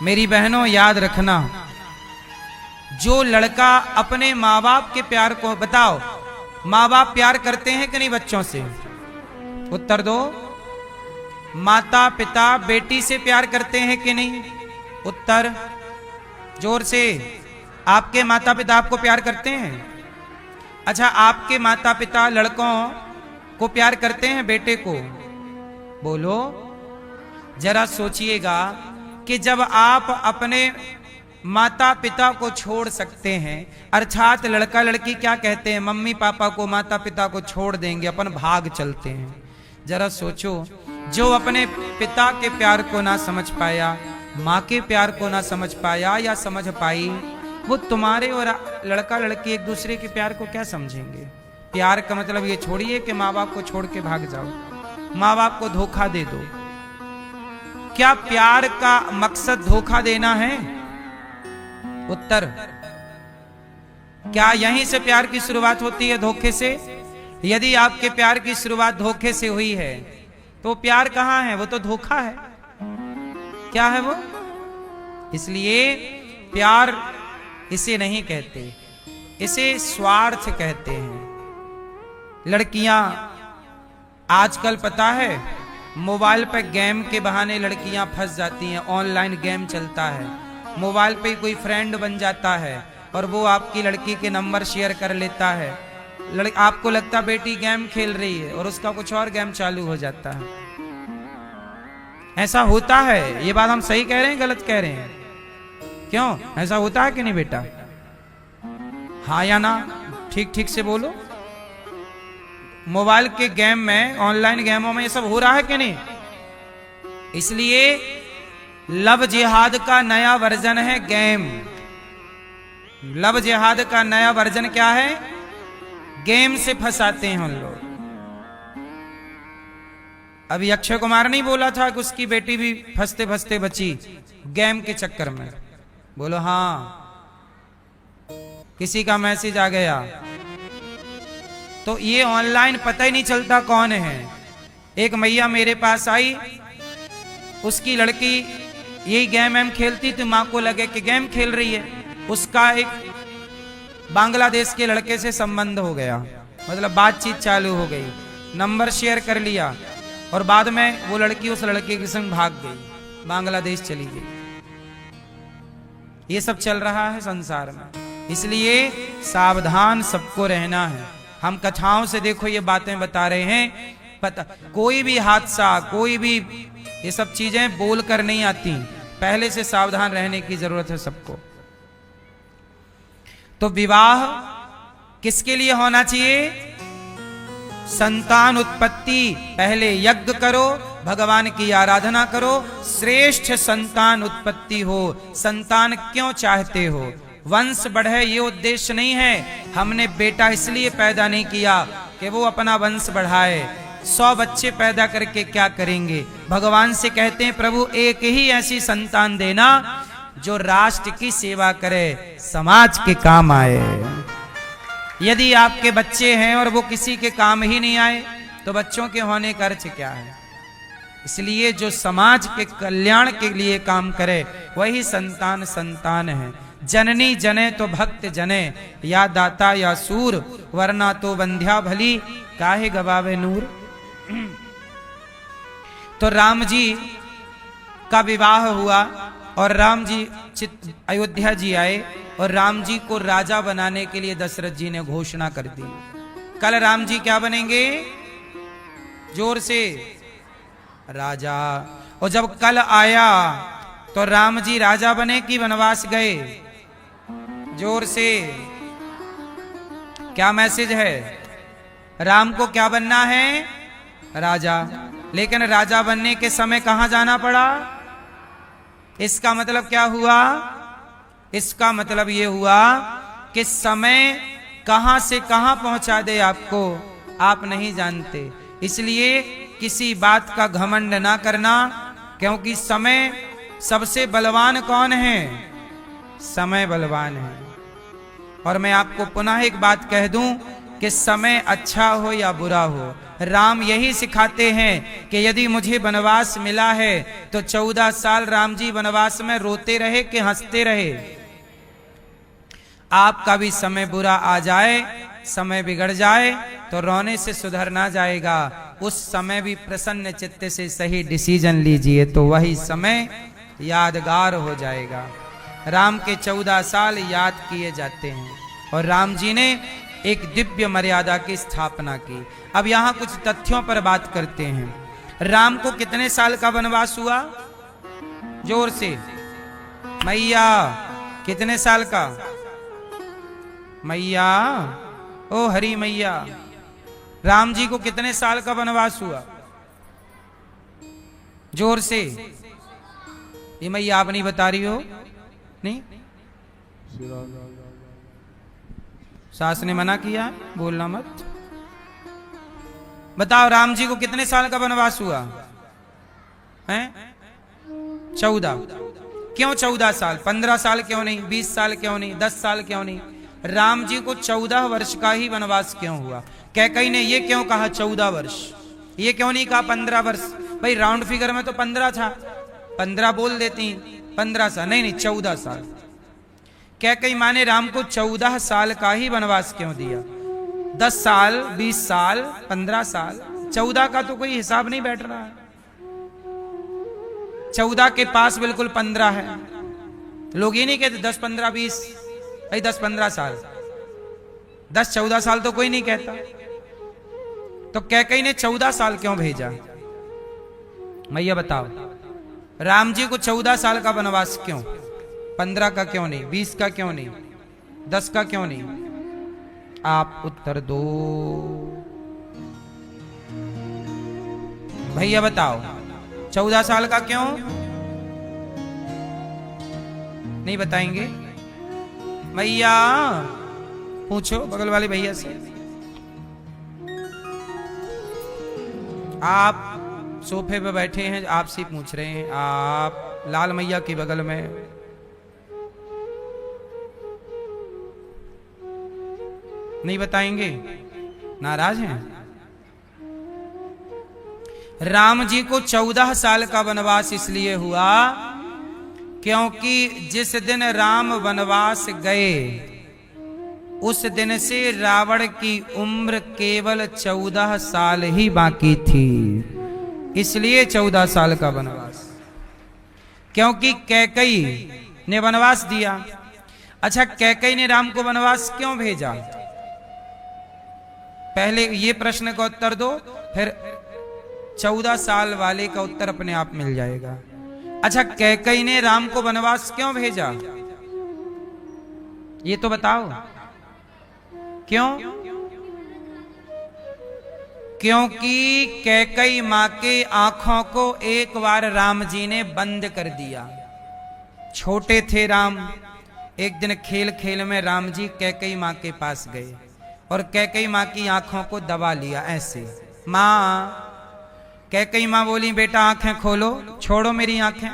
मेरी बहनों याद रखना, जो लड़का अपने माँ बाप के प्यार को, बताओ माँ बाप प्यार करते हैं कि नहीं बच्चों से? उत्तर दो। माता पिता बेटी से प्यार करते हैं कि नहीं? उत्तर जोर से। आपके माता पिता आपको प्यार करते हैं? अच्छा, आपके माता पिता लड़कों को प्यार करते हैं, बेटे को? बोलो। जरा सोचिएगा कि जब आप अपने माता पिता को छोड़ सकते हैं, अर्थात लड़का लड़की क्या कहते हैं, मम्मी पापा को माता पिता को छोड़ देंगे, अपन भाग चलते हैं। जरा सोचो, जो अपने पिता के प्यार को ना समझ पाया, माँ के प्यार को ना समझ पाया या समझ पाई, वो तुम्हारे और लड़का लड़की एक दूसरे के प्यार को क्या समझेंगे? प्यार का मतलब ये छोड़िए कि माँ बाप को छोड़ के भाग जाओ, माँ बाप को धोखा दे दो। क्या प्यार का मकसद धोखा देना है? उत्तर। क्या यहीं से प्यार की शुरुआत होती है, धोखे से? यदि आपके प्यार की शुरुआत धोखे से हुई है तो प्यार कहां है? वो तो धोखा है। क्या है वो? इसलिए प्यार इसे नहीं कहते, इसे स्वार्थ कहते हैं। लड़कियां आजकल पता है मोबाइल पर गेम के बहाने लड़कियां फंस जाती हैं। ऑनलाइन गेम चलता है, मोबाइल पे कोई फ्रेंड बन जाता है और वो आपकी लड़की के नंबर शेयर कर लेता है। आपको लगता बेटी गेम खेल रही है और उसका कुछ और गेम चालू हो जाता है। ऐसा होता है। ये बात हम सही कह रहे हैं, गलत कह रहे हैं? क्यों ऐसा होता है कि नहीं बेटा? हाँ या ना? ठीक ठीक से बोलो। मोबाइल के गेम में, ऑनलाइन गेमों में ये सब हो रहा है कि नहीं? इसलिए लव जिहाद का नया वर्जन है गेम। लव जिहाद का नया वर्जन क्या है? गेम से फंसाते हैं उन लोग। अभी अक्षय कुमार नहीं बोला था कि उसकी बेटी भी फंसते फंसते बची गेम के चक्कर में? बोलो हाँ। किसी का मैसेज आ गया तो ये ऑनलाइन पता ही नहीं चलता कौन है। एक मैया मेरे पास आई, उसकी लड़की यही गेम एम खेलती थी, माँ को लगे कि गेम खेल रही है। उसका एक बांग्लादेश के लड़के से संबंध हो गया, मतलब बातचीत चालू हो गई, नंबर शेयर कर लिया और बाद में वो लड़की उस लड़के के संग भाग गई, बांग्लादेश चली गई। ये सब चल रहा है संसार में। इसलिए सावधान सबको रहना है। हम कथाओं से देखो ये बातें बता रहे हैं। पता कोई भी हादसा, कोई भी ये सब चीजें बोल कर नहीं आती, पहले से सावधान रहने की जरूरत है सबको। तो विवाह किसके लिए होना चाहिए? संतान उत्पत्ति। पहले यज्ञ करो, भगवान की आराधना करो, श्रेष्ठ संतान उत्पत्ति हो। संतान क्यों चाहते हो? वंश बढ़े ये उद्देश्य नहीं है। हमने बेटा इसलिए पैदा नहीं किया कि वो अपना वंश बढ़ाए। 100 बच्चे पैदा करके क्या करेंगे? भगवान से कहते हैं प्रभु एक ही ऐसी संतान देना जो राष्ट्र की सेवा करे, समाज के काम आए। यदि आपके बच्चे हैं और वो किसी के काम ही नहीं आए तो बच्चों के होने का अर्थ क्या है? इसलिए जो समाज के कल्याण के लिए काम करे वही संतान संतान है। जननी जने तो भक्त जने, या दाता या सूर, वरना तो बंध्या भली, काहे गवावे नूर। तो राम जी का विवाह हुआ और राम जी अयोध्या जी आए और राम जी को राजा बनाने के लिए दशरथ जी ने घोषणा कर दी। कल राम जी क्या बनेंगे? जोर से, राजा। और जब कल आया तो राम जी राजा बने कि वनवास गए? जोर से, क्या मैसेज है? राम को क्या बनना है? राजा। लेकिन राजा बनने के समय कहां जाना पड़ा? इसका मतलब क्या हुआ? इसका मतलब यह हुआ कि समय कहां से कहां पहुंचा दे आपको आप नहीं जानते। इसलिए किसी बात का घमंड ना करना, क्योंकि समय सबसे बलवान कौन है? समय बलवान है। और मैं आपको पुनः एक बात कह दूं कि समय अच्छा हो या बुरा हो, राम यही सिखाते हैं कि यदि मुझे वनवास मिला है तो 14 साल राम जी वनवास में रोते रहे कि हंसते रहे। आपका भी समय बुरा आ जाए, समय बिगड़ जाए तो रोने से सुधर ना जाएगा। उस समय भी प्रसन्न चित्त से सही डिसीजन लीजिए तो वही समय यादगार हो जाएगा। राम के 14 साल याद किए जाते हैं और राम जी ने एक दिव्य मर्यादा की स्थापना की। अब यहां कुछ तथ्यों पर बात करते हैं। राम को कितने साल का वनवास हुआ? जोर से, मैया कितने साल का? मैया, ओ हरी मैया, राम जी को कितने साल का वनवास हुआ? जोर से। ये मैया आप नहीं बता रही हो? नहीं, सास ने मना किया बोलना मत। बताओ राम जी को कितने साल का वनवास हुआ है? 14। क्यों 14 साल? 15 साल क्यों नहीं? 20 साल क्यों नहीं? 10 साल क्यों नहीं? राम जी को 14 वर्ष का ही वनवास क्यों हुआ? कैकई ने ये क्यों कहा 14 वर्ष? ये क्यों नहीं कहा 15 वर्ष? भाई राउंड फिगर में तो 15 था, 15 बोल देती, 15 साल नहीं, नहीं 14 साल। कैकई माँ ने राम को 14 साल का ही वनवास क्यों दिया? 10 साल, 20 साल, 15 साल, 14 का तो कोई हिसाब नहीं बैठ रहा है। 14 के पास बिल्कुल 15 है। लोग ये नहीं कहते 10, 15, 20, भाई 10, 15 साल, 10, 14 साल तो कोई नहीं कहता। तो कैकई ने 14 साल क्यों भेजा? मैया बताओ, राम जी को 14 साल का वनवास क्यों? 15 का क्यों नहीं? 20 का क्यों नहीं? 10 का क्यों नहीं? आप उत्तर दो भैया, बताओ 14 साल का क्यों नहीं बताएंगे? भैया पूछो बगल वाले भैया से। आप सोफे पे बैठे हैं, आपसे पूछ रहे हैं। आप लाल मैया के बगल में, नहीं बताएंगे? नाराज हैं? राम जी को 14 साल का वनवास इसलिए हुआ क्योंकि जिस दिन राम वनवास गए उस दिन से रावण की उम्र केवल 14 साल ही बाकी थी। इसलिए 14 साल का वनवास, क्योंकि कैकई ने वनवास दिया। अच्छा, कैकई ने राम को वनवास क्यों भेजा? पहले ये प्रश्न का उत्तर दो, फिर 14 साल वाले का उत्तर अपने आप मिल जाएगा। अच्छा, कैकई ने राम को वनवास क्यों भेजा? ये तो बताओ। क्यों? क्योंकि कैकई मां के आंखों को एक बार राम जी ने बंद कर दिया। छोटे थे राम, एक दिन खेल खेल में राम जी कैकई मां के पास गए और कैकई मां की आंखों को दबा लिया ऐसे। मां, कैकई मां बोली बेटा आंखें खोलो, छोड़ो मेरी आंखें।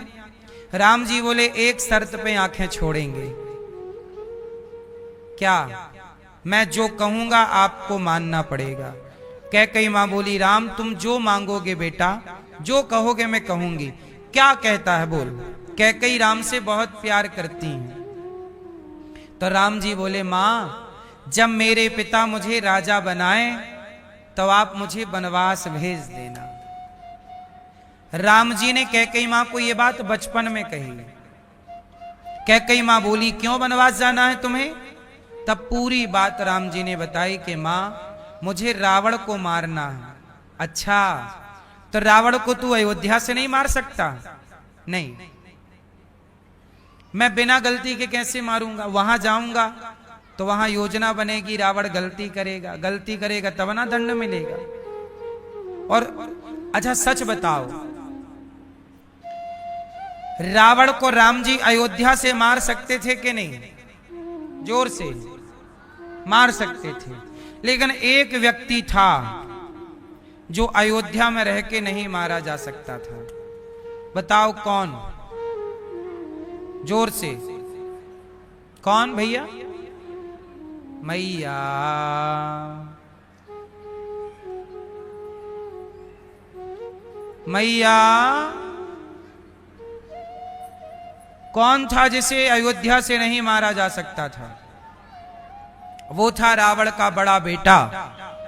राम जी बोले एक शर्त पे आंखें छोड़ेंगे। क्या? मैं जो कहूंगा आपको मानना पड़ेगा। कैकई मां बोली राम तुम जो मांगोगे बेटा, जो कहोगे मैं कहूंगी। क्या कहता है बोल। कैकेयी राम से बहुत प्यार करती हैं। तो राम जी बोले, मां जब मेरे पिता मुझे राजा बनाए तो आप मुझे वनवास भेज देना। राम जी ने कैकेयी मां को यह बात बचपन में कही। कैकेयी मां बोली, क्यों वनवास जाना है तुम्हें? तब पूरी बात राम जी ने बताई कि मां मुझे रावण को मारना है। अच्छा, तो रावण को तू अयोध्या से नहीं मार सकता? नहीं, मैं बिना गलती के कैसे मारूंगा? वहां जाऊंगा तो वहां योजना बनेगी, रावण गलती करेगा तब ना दंड मिलेगा। और अच्छा सच बताओ, रावण को राम जी अयोध्या से मार सकते थे कि नहीं? जोर से मार सकते थे, लेकिन एक व्यक्ति था जो अयोध्या में रह के नहीं मारा जा सकता था। बताओ कौन? जोर से, कौन भैया? मैया। मैया कौन था जिसे अयोध्या से नहीं मारा जा सकता था? वो था रावण का बड़ा बेटा,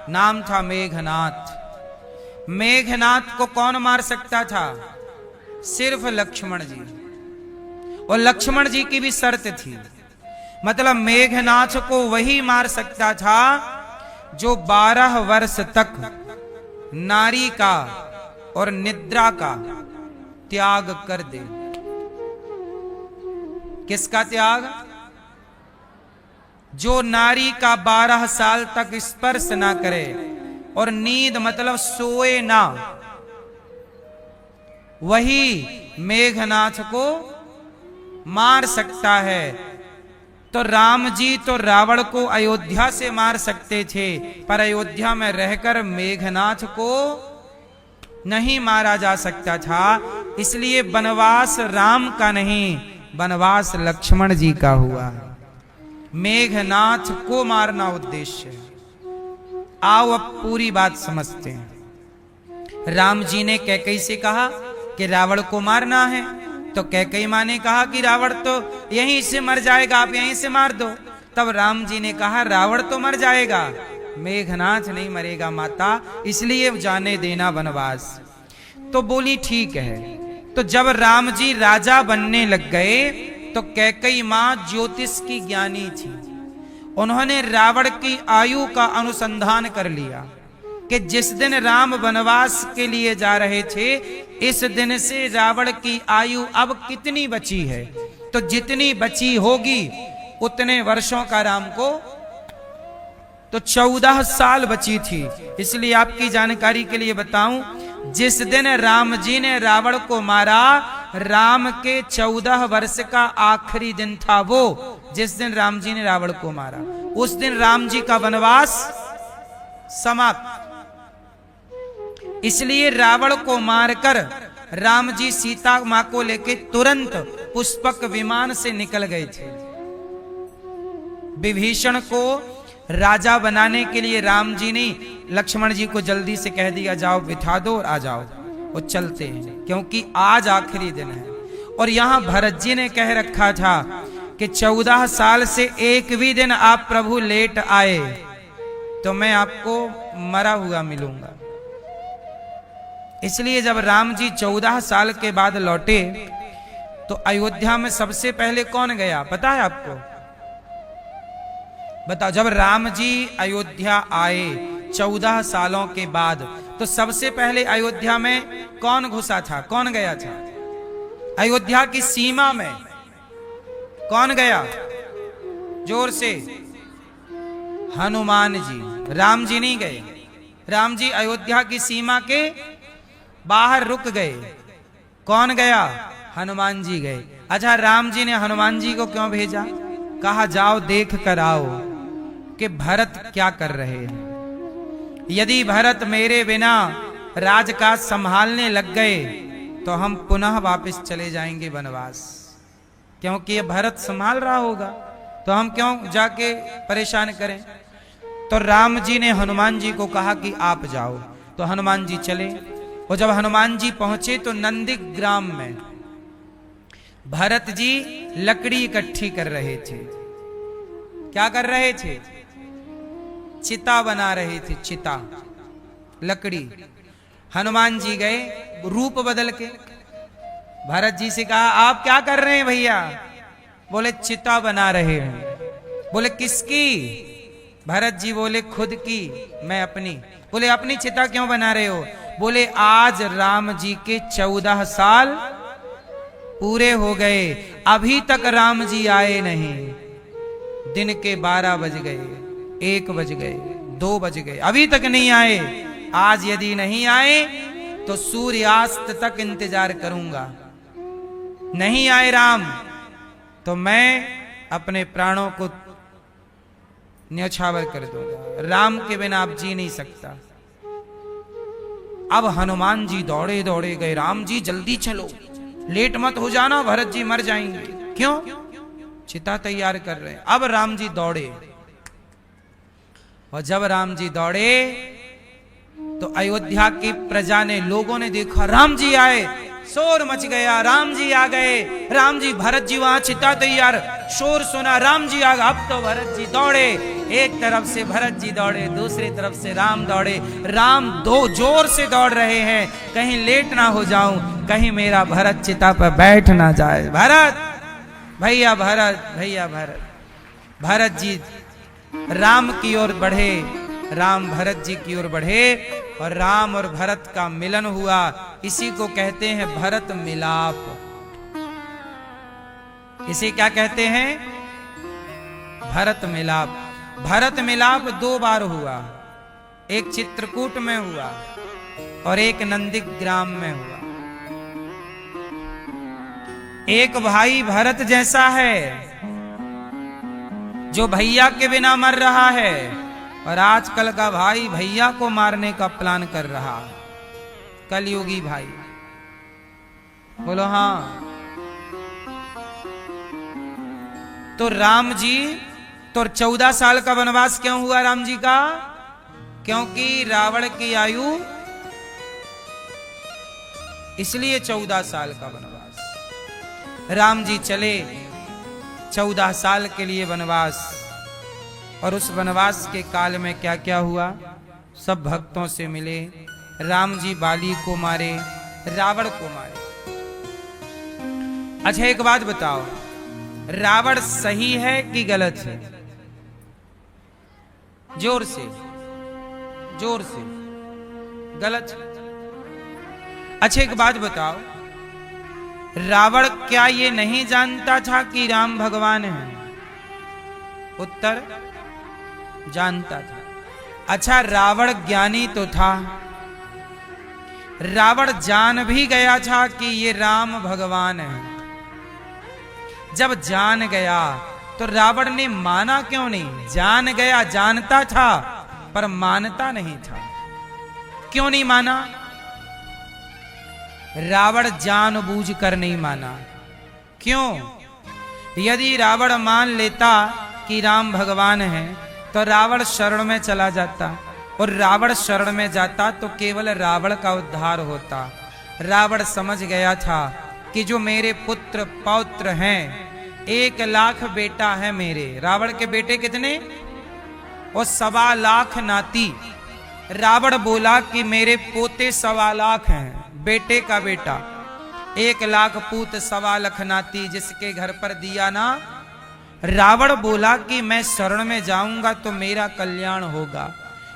नाम था मेघनाथ। मेघनाथ को कौन मार सकता था? सिर्फ लक्ष्मण जी। और लक्ष्मण जी की भी शर्त थी, मतलब मेघनाथ को वही मार सकता था जो 12 वर्ष तक नारी का और निद्रा का त्याग कर दे। किसका त्याग? जो नारी का 12 साल तक स्पर्श ना करे और नींद मतलब सोए ना, वही मेघनाथ को मार सकता है। तो राम जी तो रावण को अयोध्या से मार सकते थे, पर अयोध्या में रहकर मेघनाथ को नहीं मारा जा सकता था। इसलिए वनवास राम का नहीं, वनवास लक्ष्मण जी का हुआ। मेघनाथ को मारना उद्देश्य है। आओ अब पूरी बात समझते हैं। राम जी ने कैकेयी से कहा कि रावण को मारना है, तो कैकेयी मां ने कहा कि रावण तो यहीं से मर जाएगा, आप यहीं से मार दो। तब राम जी ने कहा रावण तो मर जाएगा, मेघनाथ नहीं मरेगा माता, इसलिए जाने देना वनवास। तो बोली ठीक है। तो जब राम जी राजा बनने लग गए तो कैकेयी मां ज्योतिष की ज्ञानी थी। उन्होंने रावण की आयु का अनुसंधान कर लिया कि जिस दिन राम वनवास के लिए जा रहे थे, इस दिन से रावण की आयु अब कितनी बची है। तो जितनी बची होगी उतने वर्षों का राम को, तो 14 साल बची थी। इसलिए आपकी जानकारी के लिए बताऊं, जिस दिन राम जी ने रावण को मारा, राम के 14 वर्ष का आखिरी दिन था वो, जिस दिन राम जी ने रावण को मारा। उस दिन राम जी का वनवास समाप्त। इसलिए रावण को मारकर राम जी सीता मां को लेके तुरंत पुष्पक विमान से निकल गए थे। विभीषण को राजा बनाने के लिए राम जी ने लक्ष्मण जी को जल्दी से कह दिया, जाओ बिठा दो और आ जाओ, वो चलते हैं, क्योंकि आज आखिरी दिन है। और यहां भरत जी ने कह रखा था कि 14 साल से एक भी दिन आप प्रभु लेट आए तो मैं आपको मरा हुआ मिलूंगा। इसलिए जब राम जी 14 साल के बाद लौटे तो अयोध्या में सबसे पहले कौन गया पता है आपको? बताओ। जब राम जी अयोध्या आए 14 सालों के बाद, तो सबसे पहले अयोध्या में कौन घुसा था, कौन गया था? अयोध्या की सीमा में कौन गया? जोर से। हनुमान जी। राम जी नहीं गए। राम जी अयोध्या की सीमा के बाहर रुक गए। कौन गया? हनुमान जी गए। अच्छा, राम जी ने हनुमान जी को क्यों भेजा? कहा जाओ देख कर आओ कि भरत क्या कर रहे हैं। यदि भरत मेरे बिना राजकाज संभालने लग गए तो हम पुनः वापस चले जाएंगे वनवास, क्योंकि ये भरत संभाल रहा होगा, तो हम क्यों जाके परेशान करें। तो राम जी ने हनुमान जी को कहा कि आप जाओ। तो हनुमान जी चले और जब हनुमान जी पहुंचे तो नंदीग्राम में भरत जी लकड़ी इकट्ठी कर रहे थे। क्या कर रहे थे? चिता बना रहे थे, चिता, लकड़ी। हनुमान जी गए रूप बदल के, भरत जी से कहा आप क्या कर रहे हैं भैया? बोले चिता बना रहे हैं। बोले किसकी? भरत जी बोले खुद की, मैं अपनी। बोले अपनी चिता क्यों बना रहे हो? बोले आज राम जी के 14 साल पूरे हो गए, अभी तक राम जी आए नहीं। दिन के 12 बज गए, 1 बज गए, 2 बज गए, अभी तक नहीं आए। आज यदि नहीं आए तो सूर्यास्त तक इंतजार करूंगा। नहीं आए राम तो मैं अपने प्राणों को न्यौछावर कर दूंगा। राम के बिना आप जी नहीं सकता। अब हनुमान जी दौड़े दौड़े गए, राम जी जल्दी चलो, लेट मत हो जाना, भरत जी मर जाएंगे। क्यों? चिता तैयार कर रहे हैं। अब राम जी दौड़े, और जब राम जी दौड़े तो अयोध्या की प्रजा ने, लोगों ने देखा राम जी आए, शोर मच गया, राम जी आ गए, राम जी, भरत जी वहां चिता तैयार, शोर सुना, राम जी आ गए। अब तो भरत जी दौड़े, एक तरफ से भरत जी दौड़े, दूसरी तरफ से राम दौड़े। राम दो जोर से दौड़ रहे हैं, कहीं लेट ना हो जाऊं, कहीं मेरा भरत चिता पर बैठ ना जाए। भरत भैया, भरत भैया, भरत। भरत जी राम की ओर बढ़े, राम भरत जी की ओर बढ़े, और राम और भरत का मिलन हुआ। इसी को कहते हैं भरत मिलाप। इसे क्या कहते हैं? भरत मिलाप। भरत मिलाप 2 बार हुआ, एक चित्रकूट में हुआ और एक नंदीग्राम में हुआ। एक भाई भरत जैसा है जो भैया के बिना मर रहा है, और आजकल का भाई भैया को मारने का प्लान कर रहा है। कलयुगी भाई। बोलो हाँ। तो राम जी तो 14 साल का वनवास क्यों हुआ राम जी का? क्योंकि रावण की आयु, इसलिए 14 साल का वनवास। राम जी चले 14 साल के लिए वनवास, और उस वनवास के काल में क्या क्या हुआ? सब भक्तों से मिले, राम जी बाली को मारे, रावण को मारे। अच्छा एक बात बताओ, रावण सही है कि गलत है? जोर से, जोर से। गलत। अच्छा एक बात बताओ, रावण क्या ये नहीं जानता था कि राम भगवान है? उत्तर, जानता था। अच्छा रावण ज्ञानी तो था, रावण जान भी गया था कि ये राम भगवान है। जब जान गया तो रावण ने माना क्यों नहीं? जान गया, जानता था पर मानता नहीं था। क्यों नहीं माना? रावण जानबूझकर नहीं माना। क्यों? यदि रावण मान लेता कि राम भगवान है तो रावण शरण में चला जाता, और रावण शरण में जाता तो केवल रावण का उद्धार होता। रावण समझ गया था कि जो मेरे पुत्र पौत्र हैं, 1 लाख बेटा है मेरे। रावण के बेटे कितने? और 1.25 लाख नाती। रावण बोला कि मेरे पोते 1.25 लाख हैं, बेटे का बेटा। 1 लाख पूत 1.25 लाख नाती, जिसके घर पर दिया ना। रावण बोला कि मैं शरण में जाऊंगा तो मेरा कल्याण होगा,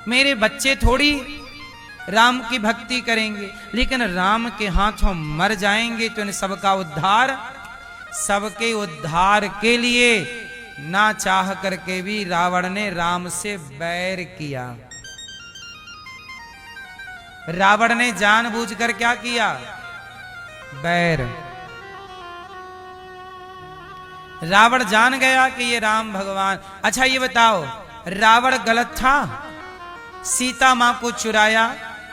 मेरे बच्चे थोड़ी राम की भक्ति करेंगे, लेकिन राम के हाथों मर जाएंगे तो इन सबका उद्धार। सबके उद्धार के लिए ना चाह करके भी रावण ने राम से बैर किया। रावण ने जानबूझकर क्या किया? बैर। रावण जान गया कि ये राम भगवान। अच्छा ये बताओ, रावण गलत था? सीता मां को चुराया,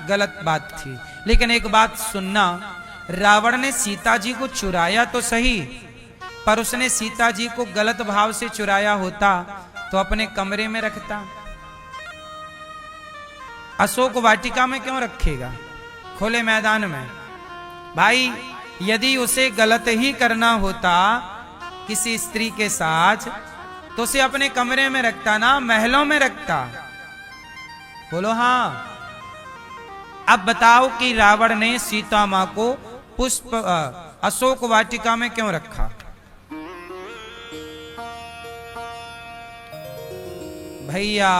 गलत बात थी। लेकिन एक बात सुनना, रावण ने सीता जी को चुराया तो सही, पर उसने सीता जी को गलत भाव से चुराया होता तो अपने कमरे में रखता। अशोक वाटिका में क्यों रखेगा? खुले मैदान में। भाई यदि उसे गलत ही करना होता किसी स्त्री के साथ तो उसे अपने कमरे में रखता ना, महलों में रखता। बोलो हाँ। अब बताओ कि रावण ने सीता मां को पुष्प अशोक वाटिका में क्यों रखा? भैया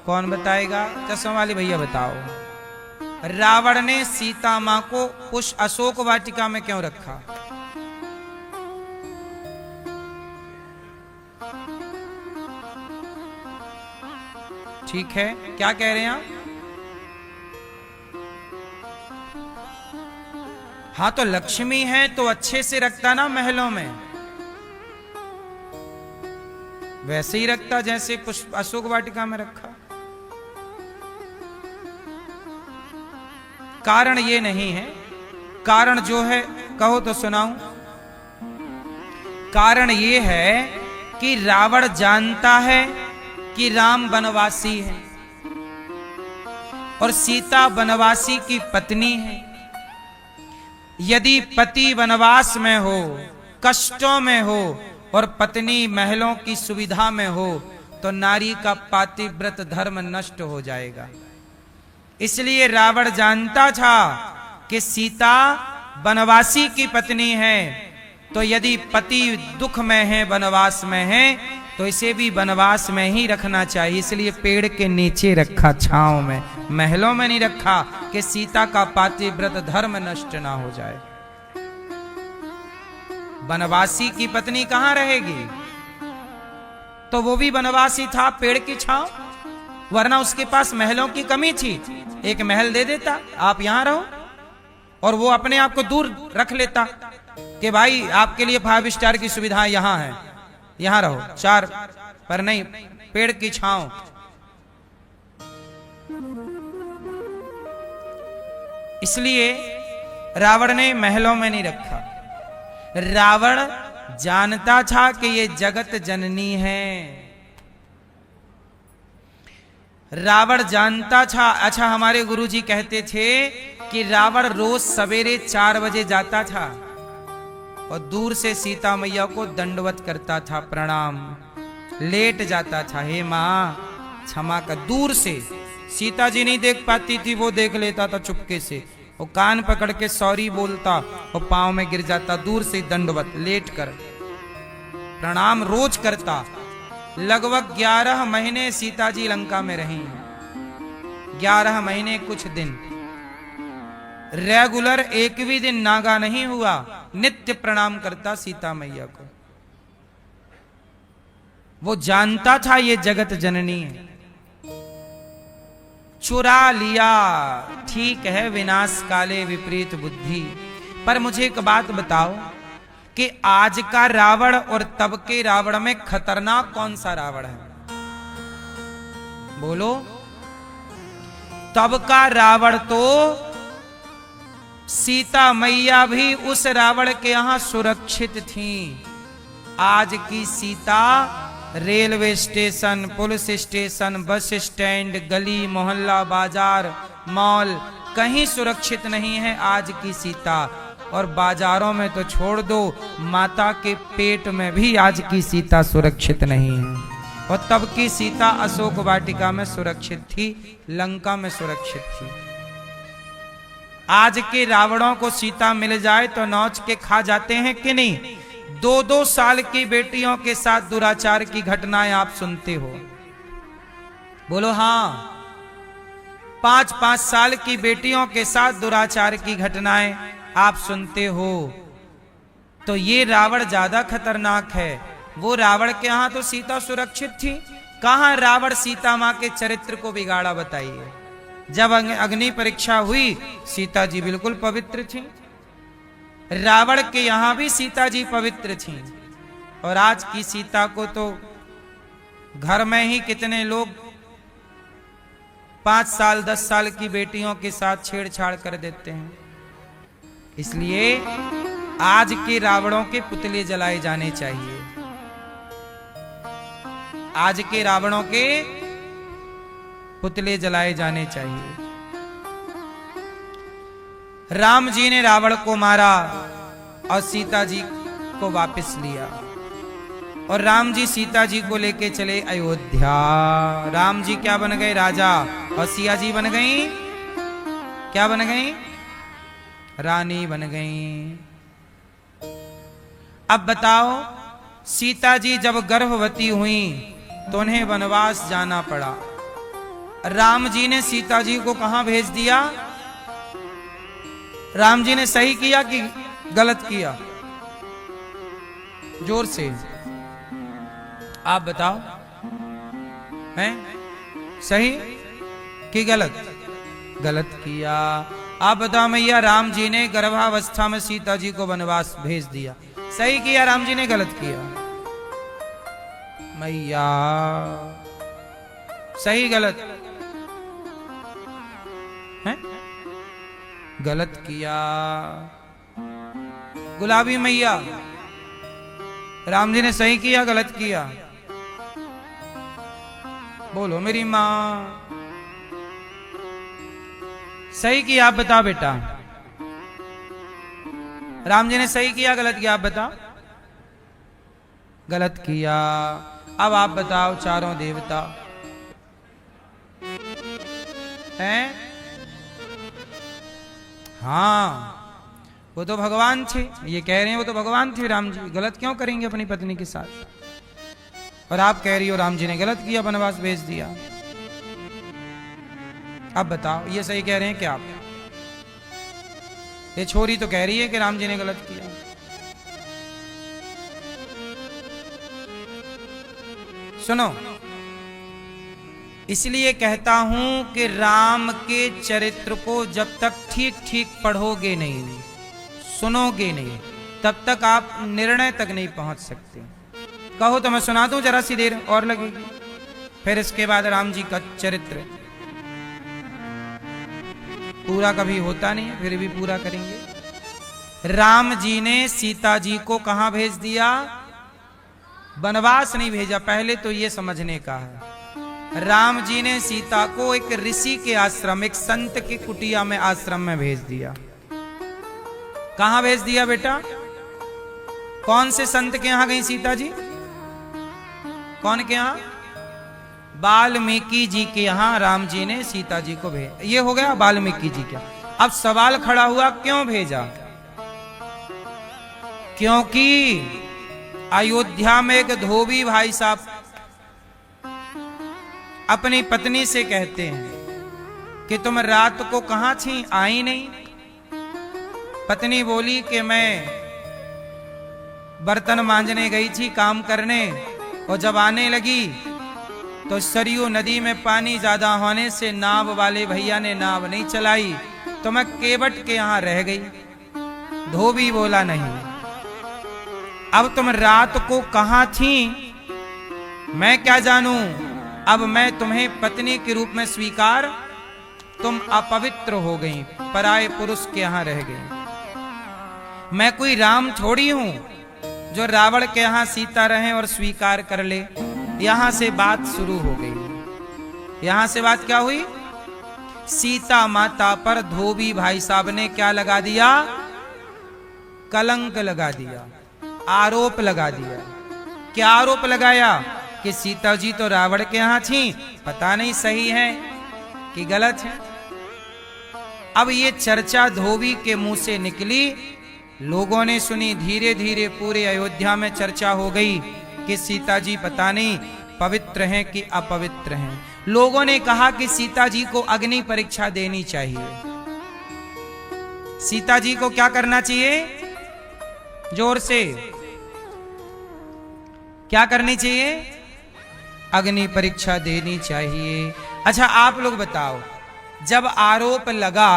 कौन बताएगा? चश्मा वाले भैया बताओ। रावण ने सीता मां को पुष्प अशोक वाटिका में क्यों रखा? ठीक है, क्या कह रहे हैं आप? हाँ तो लक्ष्मी है तो अच्छे से रखता ना महलों में, वैसे ही रखता जैसे पुष्प अशोक वाटिका में रखा। कारण ये नहीं है, कारण जो है कहो तो सुनाऊं। कारण ये है कि रावण जानता है कि राम वनवासी है और सीता वनवासी की पत्नी है। यदि पति वनवास में हो, कष्टों में हो और पत्नी महलों की सुविधा में हो तो नारी का पातिव्रत धर्म नष्ट हो जाएगा। इसलिए रावण जानता था कि सीता वनवासी की पत्नी है, तो यदि पति दुख में है, वनवास में है, तो इसे भी वनवास में ही रखना चाहिए। इसलिए पेड़ के नीचे रखा, छांव में, महलों में नहीं रखा कि सीता का पातिव्रत धर्म नष्ट ना हो जाए। वनवासी की पत्नी कहां रहेगी? तो वो भी वनवासी था, पेड़ की छांव, वरना उसके पास महलों की कमी थी। एक महल दे देता, आप यहां रहो, और वो अपने आप को दूर रख लेता कि भाई आपके लिए 5 स्टार की सुविधा यहां है, यहां रहो, 4 पर नहीं, पेड़ की छांव। इसलिए रावण ने महलों में नहीं रखा। रावण जानता था कि ये जगत जननी है। रावण जानता था। अच्छा, हमारे गुरुजी कहते थे कि रावण रोज सवेरे 4 बजे जाता था और दूर से सीता मैया को दंडवत करता था, प्रणाम, लेट जाता था, हे मां क्षमा कर। दूर से सीता जी नहीं देख पाती थी, वो देख लेता था चुपके से, वो कान पकड़ के सॉरी बोलता और पांव में गिर जाता, दूर से दंडवत लेट कर प्रणाम रोज करता। लगभग 11 महीने सीता जी लंका में रही हैं। 11 महीने कुछ दिन रेगुलर, एक भी दिन नागा नहीं हुआ, नित्य प्रणाम करता सीता मैया को। वो जानता था ये जगत जननी है। चुरा लिया, ठीक है, विनाश काले विपरीत बुद्धि। पर मुझे एक बात बताओ कि आज का रावण और तब के रावण में खतरनाक कौन सा रावण है? बोलो। तब का रावण तो सीता मैया भी उस रावण के यहां सुरक्षित थी। आज की Sita railway station, police station, bus stand, गली मोहल्ला, बाजार, मॉल, कहीं सुरक्षित नहीं है आज की सीता। और बाजारों में तो छोड़ दो, माता के पेट में भी आज की सीता सुरक्षित नहीं है। और तब की सीता अशोक वाटिका में सुरक्षित थी, लंका में सुरक्षित थी। आज के रावणों को सीता मिल जाए तो नौच के खा जाते हैं कि नहीं? 2-2 साल की बेटियों के साथ दुराचार की घटनाएं आप सुनते हो, बोलो हाँ। 5-5 साल की बेटियों के साथ दुराचार की घटनाएं आप सुनते हो। तो ये रावण ज्यादा खतरनाक है। वो रावण के यहां तो सीता सुरक्षित थी, कहां रावण सीता मां के चरित्र को बिगाड़ा बताइए। जब अग्नि परीक्षा हुई, सीता जी बिल्कुल पवित्र थी। रावण के यहां भी सीता जी पवित्र थी। और आज की सीता को तो घर में ही कितने लोग 5 साल 10 साल की बेटियों के साथ छेड़छाड़ कर देते हैं। इसलिए आज के रावणों के पुतले जलाए जाने चाहिए। आज के रावणों के पुतले जलाए जाने चाहिए। राम जी ने रावण को मारा और सीता जी को वापस लिया, और राम जी सीता जी को लेके चले अयोध्या। राम जी क्या बन गए? राजा। और सिया जी बन गई, क्या बन गई? रानी बन गई। अब बताओ, सीता जी जब गर्भवती हुई तो उन्हें वनवास जाना पड़ा। राम जी ने सीता जी को कहां भेज दिया? राम जी ने सही किया कि गलत किया? जोर से आप बताओ, हैं? सही कि गलत? गलत किया। आप बताओ मैया, राम जी ने गर्भावस्था में सीता जी को वनवास भेज दिया, सही किया राम जी ने, गलत किया? मैया सही गलत है? गलत किया। गुलाबी मैया, राम जी ने सही किया गलत किया? बोलो मेरी माँ। सही किया, आप बताओ बेटा। राम जी ने सही किया गलत किया? आप बताओ। गलत किया। अब आप बताओ चारों देवता हैं? हाँ, वो तो भगवान थे, ये कह रहे हैं वो तो भगवान थे राम जी, गलत क्यों करेंगे अपनी पत्नी के साथ? और आप कह रही हो राम जी ने गलत किया, वनवास भेज दिया। अब बताओ, ये सही कह रहे हैं क्या आप? ये छोरी तो कह रही है कि राम जी ने गलत किया। सुनो, इसलिए कहता हूं कि राम के चरित्र को जब तक ठीक ठीक पढ़ोगे नहीं, सुनोगे नहीं, तब तक आप निर्णय तक नहीं पहुंच सकते। कहो तो मैं सुना दूं, जरा सी देर और लगेगी, फिर इसके बाद राम जी का चरित्र पूरा कभी होता नहीं है, फिर भी पूरा करेंगे। राम जी ने सीता जी को कहां भेज दिया? वनवास नहीं भेजा। पहले तो ये समझने का है, राम जी ने सीता को एक ऋषि के आश्रम, एक संत की कुटिया में, आश्रम में भेज दिया। कहां भेज दिया बेटा? कौन से संत के यहां गई सीता जी? कौन के यहां? वाल्मीकि जी के यहां राम जी ने सीता जी को भेजा। ये हो गया वाल्मीकि जी का। अब सवाल खड़ा हुआ, क्यों भेजा? क्योंकि अयोध्या में एक धोबी भाई साहब अपनी पत्नी से कहते हैं कि तुम रात को कहां थी, आई नहीं? पत्नी बोली कि मैं बर्तन मांजने गई थी, काम करने, और जब आने लगी तो सरयू नदी में पानी ज्यादा होने से नाव वाले भैया ने नाव नहीं चलाई, तो मैं केवट के यहां रह गई। धोबी बोला नहीं, अब तुम रात को कहां थी मैं क्या जानूं? अब मैं तुम्हें पत्नी के रूप में स्वीकार, तुम अपवित्र हो गई, पराये पुरुष के यहां रह गई। मैं कोई राम थोड़ी हूं जो रावण के यहां सीता रहे और स्वीकार कर ले। यहां से बात शुरू हो गई। यहां से बात क्या हुई? सीता माता पर धोबी भाई साहब ने क्या लगा दिया? कलंक लगा दिया, आरोप लगा दिया। क्या आरोप लगाया? कि सीता जी तो रावण के यहां थी, पता नहीं सही है कि गलत है। अब ये चर्चा धोबी के मुंह से निकली, लोगों ने सुनी, धीरे धीरे पूरे अयोध्या में चर्चा हो गई कि सीता जी पता नहीं पवित्र हैं कि अपवित्र हैं। लोगों ने कहा कि सीता जी को अग्नि परीक्षा देनी चाहिए। सीता जी को क्या करना चाहिए? जोर से क्या करनी चाहिए? अग्नि परीक्षा देनी चाहिए। अच्छा आप लोग बताओ, जब आरोप लगा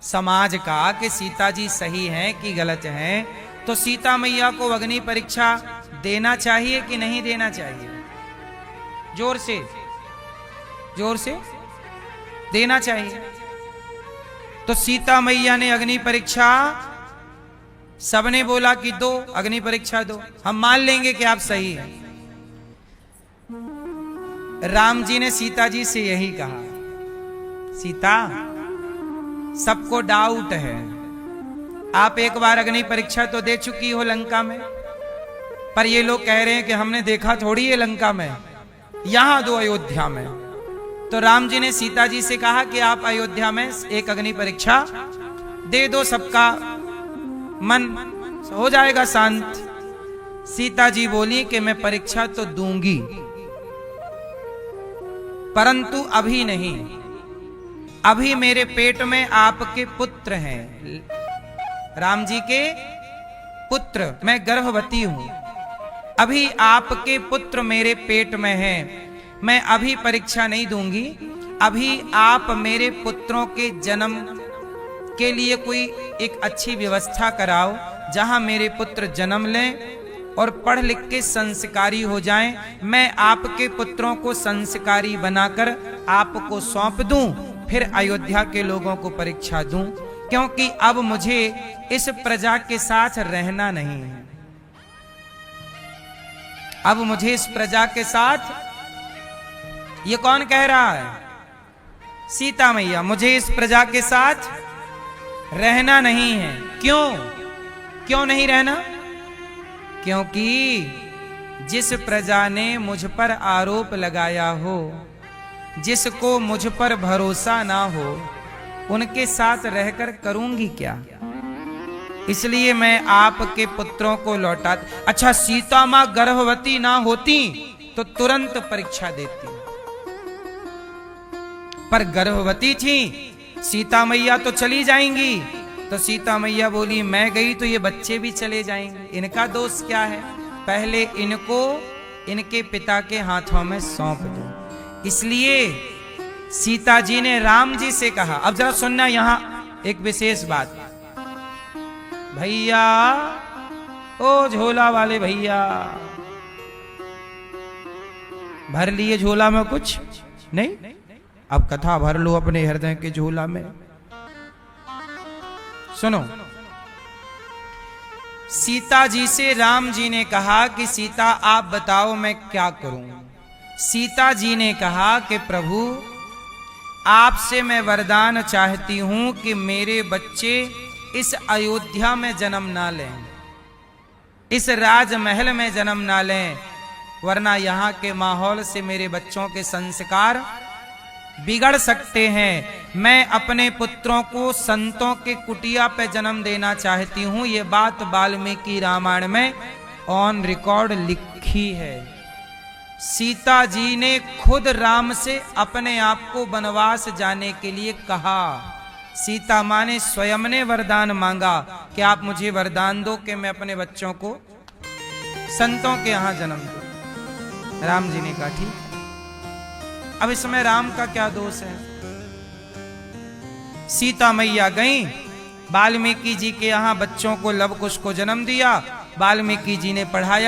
समाज का कि सीता जी सही हैं कि गलत हैं, तो सीता मैया को अग्नि परीक्षा देना चाहिए कि नहीं देना चाहिए? जोर से, जोर से देना चाहिए। तो सीता मैया ने अग्नि परीक्षा, सबने बोला कि दो, अग्नि परीक्षा दो, हम मान लेंगे कि आप सही हैं। राम जी ने सीता जी से यही कहा, सीता सबको डाउट है। आप एक बार अग्नि परीक्षा तो दे चुकी हो लंका में, पर ये लोग कह रहे हैं कि हमने देखा थोड़ी है लंका में, यहां दो अयोध्या में। तो राम जी ने सीता जी से कहा कि आप अयोध्या में एक अग्नि परीक्षा दे दो, सबका मन हो जाएगा शांत। सीता जी बोली कि मैं परीक्षा तो दूंगी, परंतु अभी नहीं, अभी मेरे पेट में आपके पुत्र हैं, राम जी के पुत्र, मैं गर्भवती हूं, अभी आपके पुत्र मेरे पेट में हैं, मैं अभी परीक्षा नहीं दूंगी। अभी आप मेरे पुत्रों के जन्म के लिए कोई एक अच्छी व्यवस्था कराओ, जहां मेरे पुत्र जन्म लें और पढ़ लिख के संस्कारी हो जाएं। मैं आपके पुत्रों को संस्कारी बनाकर आपको सौंप दूं, फिर अयोध्या के लोगों को परीक्षा दूं, क्योंकि अब मुझे इस प्रजा के साथ रहना नहीं है। अब मुझे इस प्रजा के साथ, ये कौन कह रहा है? सीता मैया, मुझे इस प्रजा के साथ रहना नहीं है। क्यों? क्यों नहीं रहना? क्योंकि जिस प्रजा ने मुझ पर आरोप लगाया हो, जिसको मुझ पर भरोसा ना हो, उनके साथ रहकर करूंगी क्या? इसलिए मैं आपके पुत्रों को लौटा। अच्छा, सीता मां गर्भवती ना होती तो तुरंत परीक्षा देती, पर गर्भवती थी, सीता मैया तो चली जाएंगी। तो सीता मैया बोली मैं गई तो ये बच्चे भी चले जाएंगे, इनका दोष क्या है? पहले इनको इनके पिता के हाथों में सौंप दो। इसलिए सीता जी ने राम जी से कहा। अब जरा सुनना यहां एक विशेष बात, भैया, ओ झोला वाले भैया, भर लिए झोला में कुछ नहीं? अब कथा भर लो अपने हृदय के झोला में। सुनो, सीता जी से राम जी ने कहा कि सीता आप बताओ मैं क्या करूं? सीता जी ने कहा कि प्रभु, आपसे मैं वरदान चाहती हूं कि मेरे बच्चे इस अयोध्या में जन्म ना लें, इस राजमहल में जन्म ना लें, वरना यहां के माहौल से मेरे बच्चों के संस्कार बिगड़ सकते हैं। मैं अपने पुत्रों को संतों के कुटिया पे जन्म देना चाहती हूं। ये बात वाल्मीकि रामायण में ऑन रिकॉर्ड लिखी है। सीता जी ने खुद राम से अपने आप को वनवास जाने के लिए कहा। सीता मां ने स्वयं ने वरदान मांगा कि आप मुझे वरदान दो कि मैं अपने बच्चों को संतों के यहां जन्म दूं। राम जी ने कहा ठीक। अब इसमें राम का क्या दोष है? सीता मैया गई, वाल्मीकि जी के यहां बच्चों को लव कुश को जन्म दिया, वाल्मीकि जी ने पढ़ाया।